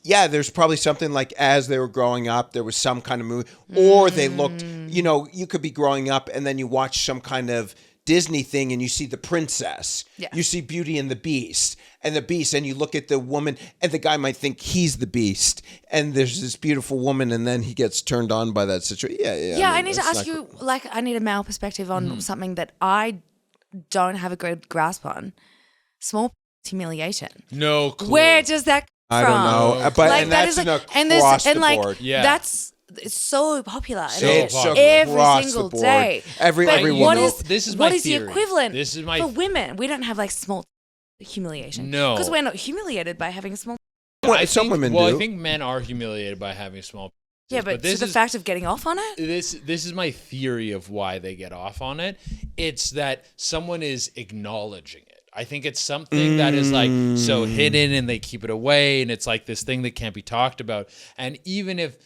S2: Yeah, there's probably something like as they were growing up, there was some kind of movie, or they looked, you could be growing up, and then you watch some kind of Disney thing, and you see the princess,
S1: Yeah.
S2: you see Beauty and the Beast, and you look at the woman, and the guy might think he's the Beast, and there's this beautiful woman, and then he gets turned on by that situation.
S1: Yeah, I
S2: mean,
S1: need to
S2: that's
S1: ask
S2: not
S1: you, like, I need a male perspective on something that I don't have a good grasp on. Small humiliation.
S3: No clue.
S1: Where does that come
S2: I
S1: from?
S2: don't know, but
S1: Like,
S2: and
S1: that
S2: that's
S1: is like,
S2: an across the
S1: like
S2: board.
S3: Yeah.
S1: that's it's so popular. And
S3: So
S2: It's
S3: popular.
S1: every
S2: across
S1: single
S2: the board.
S1: day.
S2: Every
S1: But
S2: woman.
S1: what
S3: know,
S1: is
S3: this is
S1: what
S3: my
S1: is the
S3: theory.
S1: equivalent
S3: This is my
S1: for women? We don't have like small humiliation.
S3: No.
S1: because we're not humiliated by having a small.
S2: Some women
S3: well,
S2: do.
S3: I think men are humiliated by having small.
S1: Yeah, but
S3: this
S1: the
S3: is
S1: fact of getting off on it.
S3: this is my theory of why they get off on it. It's that someone is acknowledging it. I think it's something that is like so hidden and they keep it away, and it's like this thing that can't be talked about. And even if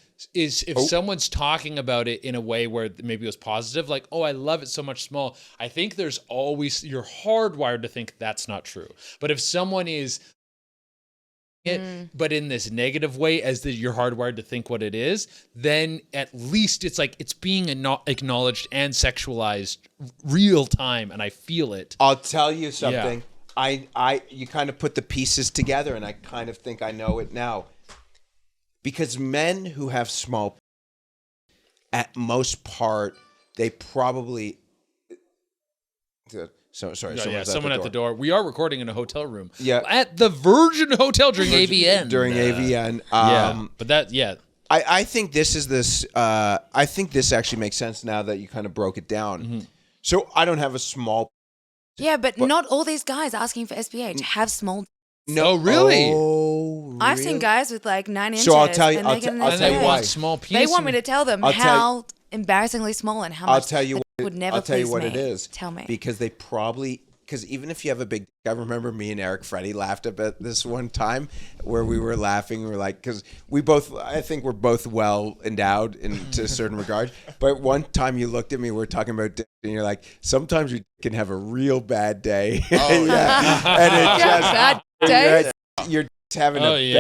S3: someone's talking about it in a way where maybe it was positive, like, oh, I love it so much small, I think there's always, you're hardwired to think that's not true. But if someone is but in this negative way, as you're hardwired to think what it is, then at least it's like it's being acknowledged and sexualized real time, and I feel it.
S2: I'll tell you something. You kind of put the pieces together, and I kind of think I know it now. Because men who have small, at most part, they probably So sorry.
S3: Yeah, someone at the door. We are recording in a hotel room.
S2: Yeah.
S3: At the Virgin Hotel during AVN.
S2: During AVN.
S3: But that,
S2: I think this is this. I think this actually makes sense now that you kind of broke it down.
S3: Mm-hmm.
S2: So I don't have a small.
S1: Yeah, but not all these guys asking for SPH have small.
S3: No, really?
S2: Oh,
S1: I've seen guys with like 9 inches.
S2: So I'll tell you-
S1: and
S2: I'll
S1: they
S2: t-
S1: get an
S2: I'll tell you
S1: SPH.
S2: why.
S3: Small piece.
S1: They want me to tell them
S2: I'll tell
S1: how embarrassingly small and how much.
S2: I'll tell you.
S1: that would never
S2: I'll tell you
S1: please
S2: what
S1: me.
S2: it is.
S1: Tell me.
S2: Because they probably. Because even if you have a big, I remember me and Eric Freddie laughed about this one time where we were laughing. We were like, because we both, I think we're both well endowed to a certain regard. But one time you looked at me, we were talking about dick, and you're like, sometimes you can have a real bad day.
S3: Oh,
S2: yeah. And it just,
S1: bad days?
S2: you're just having
S3: Oh,
S2: a
S3: yeah.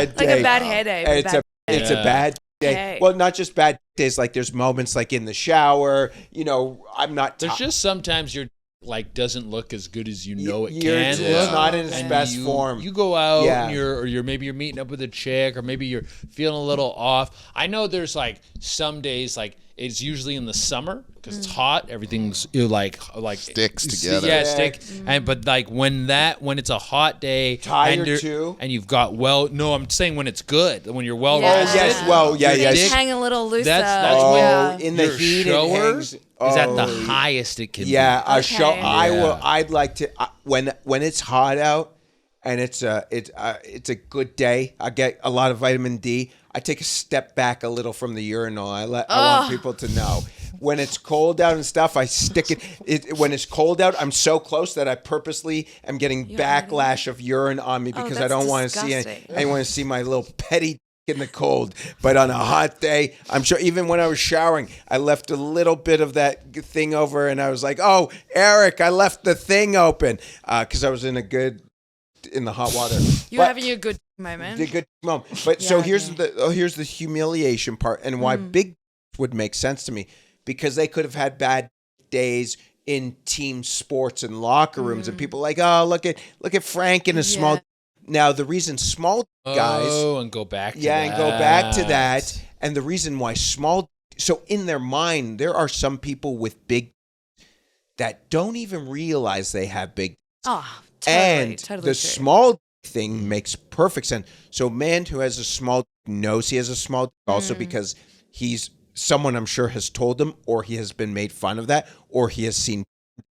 S2: bad day.
S1: Like a bad headache.
S2: And it's a bad day.
S1: Okay.
S2: Well, not just bad days. Like there's moments like in the shower. You know, I'm not.
S3: There's just sometimes you're like doesn't look as good as you know it
S2: You're-
S3: can
S2: it's
S3: look.
S2: not in its
S3: And
S2: best form.
S3: You go out
S2: Yeah.
S3: and you're maybe you're meeting up with a chick or maybe you're feeling a little off. I know there's like some days like it's usually in the summer because it's hot. Everything's like
S5: Sticks together.
S3: Yeah, stick. And but like when it's a hot day,
S2: Tired
S3: and
S2: too?
S3: and you've got no, I'm saying when it's good, when you're well
S1: Yeah.
S3: rested.
S2: Oh yes, well, yeah,
S3: Your
S2: yes.
S1: Things
S3: dick-
S1: hang a little looser.
S3: That's
S2: Oh,
S1: yeah.
S2: in the
S3: your
S2: heat,
S3: shower
S2: it hangs.
S3: is at the
S2: Oh,
S3: highest it can
S2: Yeah,
S3: be.
S2: a show.
S1: Okay.
S2: I will.
S3: Yeah.
S2: I'd like to when it's hot out and it's a good day. I get a lot of vitamin D. I take a step back a little from the urinal. I want people to know when it's cold out and stuff. I stick it. When it's cold out, I'm so close that I purposely am getting backlash of urine on me because I
S1: that's
S2: don't want to see
S1: disgusting.
S2: I want to see my little petty in the cold. But on a hot day, I'm sure even when I was showering, I left a little bit of that thing over and I was like, oh, Eric, I left the thing open because I was in the hot water.
S1: You're having a good moment.
S2: The good moment. But so
S1: Yeah,
S2: here's
S1: yeah.
S2: here's the humiliation part and why big would make sense to me because they could have had bad days in team sports and locker rooms and people like, oh, look at Frank in a small. Now the reason small guys
S3: and go back to
S2: and go back to that. And the reason why so in their mind, there are some people with big that don't even realize they have big.
S1: Oh,
S2: And
S1: totally
S2: the
S1: true.
S2: small thing makes perfect sense. So a man who has a small knows he has a small also because he's someone I'm sure has told him or he has been made fun of that or he has seen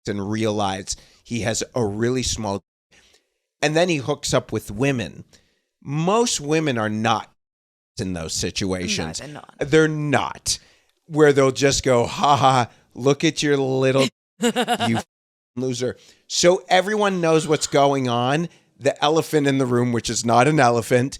S2: and realized he has a really small. And then he hooks up with women. Most women are not in those situations.
S1: No, they're not.
S2: They're not. Where they'll just go, ha ha, look at your little, you loser. So everyone knows what's going on. The elephant in the room, which is not an elephant,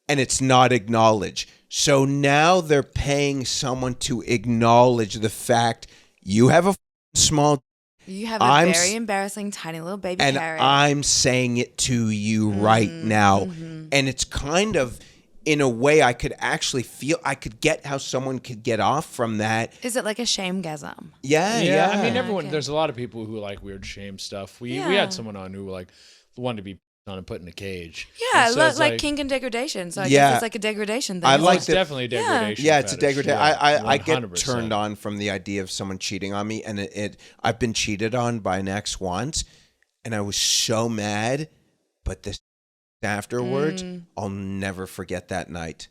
S2: and it's not acknowledged. So now they're paying someone to acknowledge the fact you have a small.
S1: You have a
S2: I'm
S1: very embarrassing tiny little baby
S2: And
S1: carrot.
S2: I'm saying it to you right now. And it's kind of, in a way, I could actually feel, I could get how someone could get off from that.
S1: Is it like a shamegasm?
S2: Yeah.
S3: I mean, everyone.
S1: Okay.
S3: There's a lot of people who like weird shame stuff. We
S1: Yeah.
S3: had someone on who like wanted to be on and put in a cage.
S1: Yeah,
S3: And so it's
S1: like kink and degradation. So I
S2: Yeah.
S1: guess it's like a degradation thing.
S2: I
S3: Well,
S2: like
S3: it's
S2: the-
S3: definitely a degradation.
S2: Yeah, it's a
S3: fetish.
S2: degradation.
S3: Yeah,
S2: I get
S3: 100%.
S2: turned on from the idea of someone cheating on me, and I've been cheated on by an ex once, and I was so mad, but this afterwards, I'll never forget that night.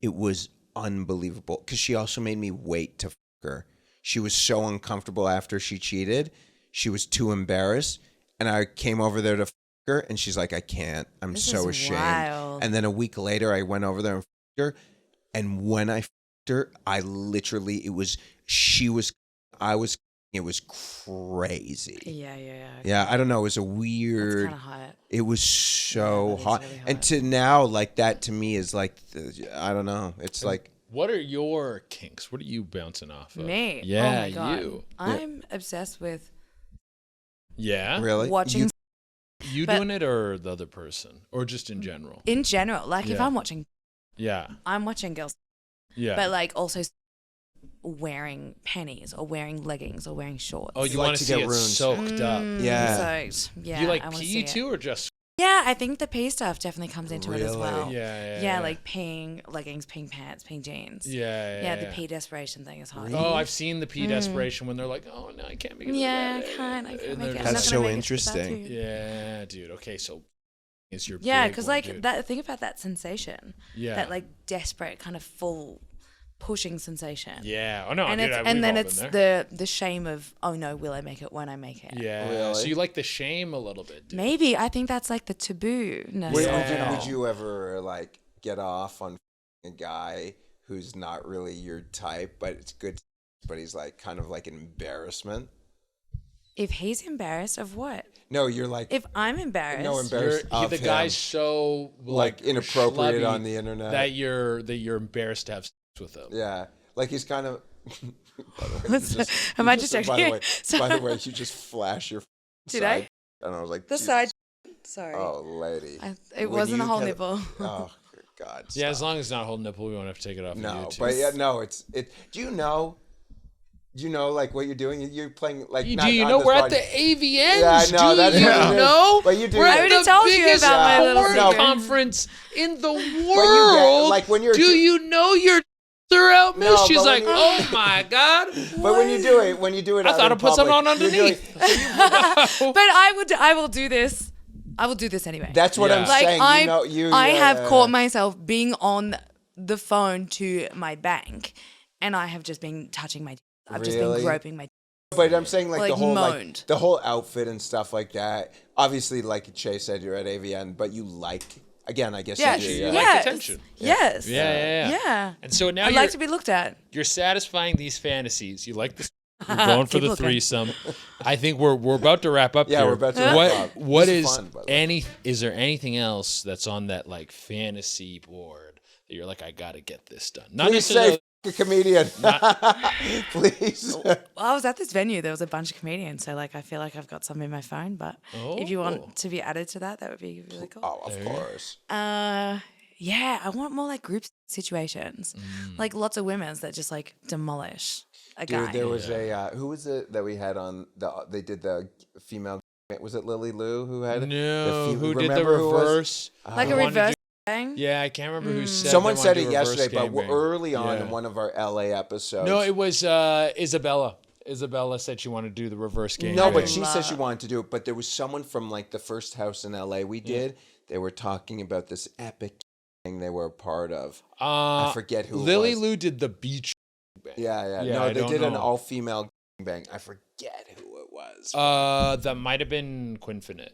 S2: It was unbelievable because she also made me wait to fuck her. She was so uncomfortable after she cheated. She was too embarrassed, and I came over there to fuck her, and she's like, I can't. I'm
S1: This
S2: so
S1: is
S2: ashamed.
S1: wild.
S2: And then a week later, I went over there and fucked her. And when I fucked her, I literally, it was crazy.
S1: Yeah.
S2: Yeah, I don't know. It was a
S1: That's
S2: weird,
S1: kind of hot.
S2: it was so
S1: that is
S2: hot.
S1: really
S2: And
S1: hot.
S2: to now, like that to me is like, I don't know. It's like,
S3: What are your kinks? What are you bouncing off of?
S1: Me?
S3: Yeah,
S1: oh my God.
S3: you.
S1: I'm obsessed with
S3: Yeah.
S2: really?
S1: watching
S3: You
S1: But-
S3: doing it or the other person, or just in general?
S1: in general. Like if
S3: Yeah.
S1: I'm watching
S3: Yeah.
S1: girls,
S3: Yeah.
S1: but like also wearing panties or wearing leggings or wearing shorts.
S3: oh, you
S2: like
S3: want
S2: to
S3: to see
S2: get
S3: it
S2: ruined.
S3: soaked up?
S2: Yeah.
S1: So, yeah.
S3: Do you like
S1: I wanna
S3: pee
S1: see it.
S3: too, or just
S1: Yeah, I think the pee stuff definitely comes into it as well.
S3: Yeah.
S1: Like peeing leggings, peeing pants, peeing jeans.
S3: Yeah.
S1: The pee desperation thing is hard.
S3: Oh, I've seen the pee desperation when they're like, oh no, I can't make it.
S1: Yeah, I can't make it. I'm
S2: That's
S1: not gonna
S2: so
S1: make it to the
S2: interesting.
S1: bathroom.
S3: Yeah, dude. Okay, so is your
S1: Yeah,
S3: big
S1: because
S3: one,
S1: like
S3: dude.
S1: that. Think about that sensation.
S3: Yeah.
S1: That like desperate kind of full pushing sensation.
S3: Yeah. Oh no,
S1: And
S3: dude,
S1: it's
S3: we've
S1: and then
S3: all
S1: it's
S3: been there.
S1: the shame of, oh no, will I make it when I make it?
S3: Yeah.
S2: Really?
S3: So you like the shame a little bit, dude.
S1: Maybe I think that's like the taboo-ness
S2: Wait,
S1: of
S3: Yeah.
S1: it all.
S2: would you ever like get off on a guy who's not really your type, but it's good, but he's like kind of like an embarrassment?
S1: If he's embarrassed of what?
S2: No, you're like
S1: If I'm embarrassed,
S2: no embarrassed of
S3: the
S2: him.
S3: guy's so
S2: Like inappropriate
S3: schlubby
S2: on the internet.
S3: that you're embarrassed to have sex with him.
S2: Yeah, like he's kind of. By the way, you just-
S1: Am
S2: you
S1: I
S2: just-
S1: just
S2: by the
S1: joking?
S2: way,
S1: Sorry.
S2: by the way, you just flash your.
S1: Did
S2: side,
S1: I?
S2: And I was like,
S1: the
S2: Jesus.
S1: side. Sorry.
S2: Oh, lady.
S1: It
S2: When
S1: wasn't
S2: you
S1: a whole
S2: kinda-
S1: nipple.
S2: Oh God.
S3: Yeah, as
S2: stop.
S3: long as it's not a whole nipple, we won't have to take it off.
S2: No,
S3: of YouTube.
S2: but yeah, no, it's it. Do you know? Like what you're doing? You're playing like.
S3: Do
S2: not
S3: you
S2: on
S3: know
S2: this
S3: we're at
S2: pod-
S3: the AVNs?
S2: Yeah, I know,
S3: Do
S2: that's
S3: you
S2: what it is.
S3: know?
S2: But you do
S3: We're
S2: that.
S3: at
S1: I already
S3: the
S1: told you
S3: biggest
S1: about my little
S3: porn
S1: secret.
S3: conference in the
S2: get-
S3: world.
S2: like, when you're
S3: do
S2: do-
S3: you know your are out, miss?
S2: No,
S3: She's
S2: but when
S3: like,
S2: you-
S3: oh my god.
S2: But when you do it,
S3: I
S2: out
S3: thought
S2: in
S3: I put something
S2: public,
S3: on
S2: you're doing-
S3: underneath.
S1: But I will do this. I will do this anyway.
S2: That's what
S3: Yeah.
S2: I'm
S1: like
S2: saying.
S1: I have caught myself being on the phone to my bank, and I have just been touching my. I've just
S2: Really?
S1: been groping my.
S2: But I'm saying like the
S1: Like,
S2: whole
S1: moaned.
S2: the whole outfit and stuff like that. Obviously, like Che said, you're at AVN, but you like again. I guess
S1: Yes.
S2: you do.
S3: You
S2: Yeah.
S3: like
S1: Yes.
S3: attention.
S1: Yes.
S3: Yeah.
S1: Yeah.
S3: And so now
S1: I'd
S3: you're,
S1: like to be looked at.
S3: you're satisfying these fantasies. You like this. You're going for
S1: Keep
S3: the
S1: looking.
S3: threesome. I think we're about to wrap up.
S2: Yeah,
S3: here.
S2: we're about to wrap
S3: what,
S2: up.
S3: What
S2: This
S3: is
S2: is fun, by the way.
S3: Is there anything else that's on that like fantasy board that you're like, I gotta get this done? Not
S2: Please
S3: necessarily.
S2: say a comedian. Please.
S1: Well, I was at this venue. There was a bunch of comedians, so like I feel like I've got some in my phone. But if you
S3: Oh.
S1: want to be added to that, that would be really cool.
S2: Oh, of course.
S1: Yeah, I want more like group situations, like lots of women's that just like demolish a guy.
S2: Dude, there was a who was it that we had on they did the female. Was it Lily Lou who had it?
S3: No, who did the
S2: remember who was-
S3: reverse?
S1: like
S3: Who
S1: a
S3: wanted to
S1: reverse
S3: do-
S1: thing.
S3: Yeah, I can't remember who said.
S2: Someone
S3: they
S2: said
S3: wanted
S2: it
S3: to do a reverse
S2: yesterday, but
S3: gangbang.
S2: early on
S3: Yeah.
S2: in one of our LA episodes.
S3: No, it was Isabella. Isabella said she wanted to do the reverse game.
S2: No, but she said she wanted to do it. But there was someone from like the first house in LA we did. They were talking about this epic thing they were a part of. I forget who.
S3: Lily
S2: it was.
S3: Lou did the beach.
S2: Yeah.
S3: Yeah,
S2: No,
S3: I
S2: they
S3: don't
S2: did an
S3: know.
S2: all-female bang. I forget who it was.
S3: That might have been Quinfinite.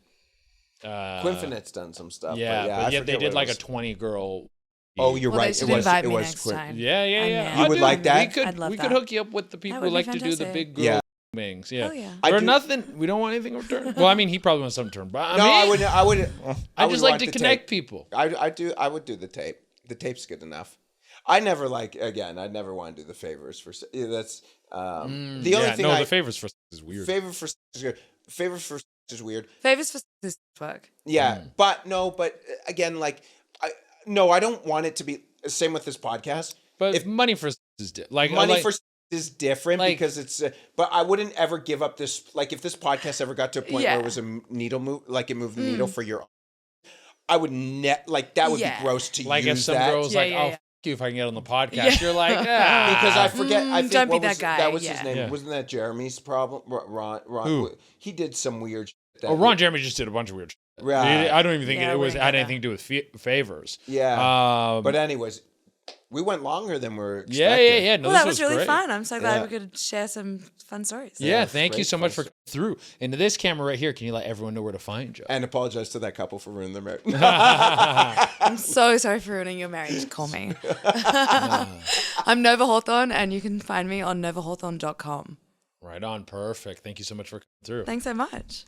S2: Quinfinite's done some stuff.
S3: Yeah,
S2: but
S3: but
S2: I
S3: yeah, they
S2: forget
S3: did
S2: what
S3: like
S2: it
S3: a
S2: was.
S3: 20 girl.
S2: Oh, you're
S1: Well,
S2: right.
S1: they
S2: It
S1: should
S2: was.
S1: invite
S2: It
S1: me
S2: was
S1: next
S2: Quint.
S1: time.
S3: Yeah.
S1: Yeah.
S2: You would like that?
S3: We could,
S1: I'd love
S3: we could
S1: that.
S3: hook you up with the people
S1: would
S3: who
S1: be
S3: like to do the
S1: fantastic.
S3: big girl
S2: Yeah.
S3: bangs. Yeah.
S1: Hell yeah.
S2: I
S3: For
S2: do-
S3: nothing, we don't want anything in return. Well, I mean, he probably wants something in return. But
S2: No, I would.
S3: I
S2: would
S3: just like
S2: want
S3: to
S2: the
S3: connect
S2: tape.
S3: people.
S2: I would do the tape. The tape's good enough. I never like. Again, I never want to do the favors for. Yeah, that's the only
S3: Yeah,
S2: thing.
S3: no,
S2: I
S3: the favors for is weird.
S2: favor for is good. Favor for is weird.
S1: Favors for this work.
S2: Yeah, but no, but again, like, I don't want it to be same with this podcast.
S3: But
S2: if
S3: money for is like
S2: money
S3: like,
S2: for is different
S3: like-
S2: because it's. But I wouldn't ever give up this. Like, if this podcast ever got to a point where
S1: Yeah.
S2: it was a needle move, like it moved the needle for your. I would like that would
S1: Yeah.
S2: be gross to
S3: like
S2: use
S3: if some
S2: that.
S3: girl's
S1: Yeah,
S3: like,
S1: yeah,
S3: "Oh,
S1: yeah.
S3: f- you if I can get on the podcast," you're like, ah.
S2: Because I forget. I think
S1: don't be
S2: what
S1: that
S2: was,
S1: guy,
S2: That was
S1: yeah.
S2: his name.
S3: Yeah.
S2: Wasn't that Jeremy's problem? Ron.
S3: Who?
S2: He did some weird. Shit that
S3: Oh, Ron Jeremy just did a bunch of weird shit.
S2: Right.
S3: I don't even think
S1: Yeah,
S3: it
S1: I
S3: was
S1: wouldn't
S3: had
S1: get
S3: anything to do with favors.
S2: Yeah.
S3: Um,
S2: But anyways, we went longer than we were expecting.
S3: yeah. No,
S1: Well,
S3: this
S1: that was really
S3: great.
S1: fun. I'm so glad
S2: Yeah.
S1: we could share some fun stories.
S3: Yeah,
S2: Yeah,
S3: thank you
S2: great
S3: so much for
S2: place.
S3: coming through. Into this camera right here, can you let everyone know where to find you?
S2: And apologize to that couple for ruining their marriage.
S1: I'm so sorry for ruining your marriage. Call me. I'm Nova Hawthorne, and you can find me on novahawthorne.com.
S3: Right on, perfect. Thank you so much for coming through.
S1: Thanks so much.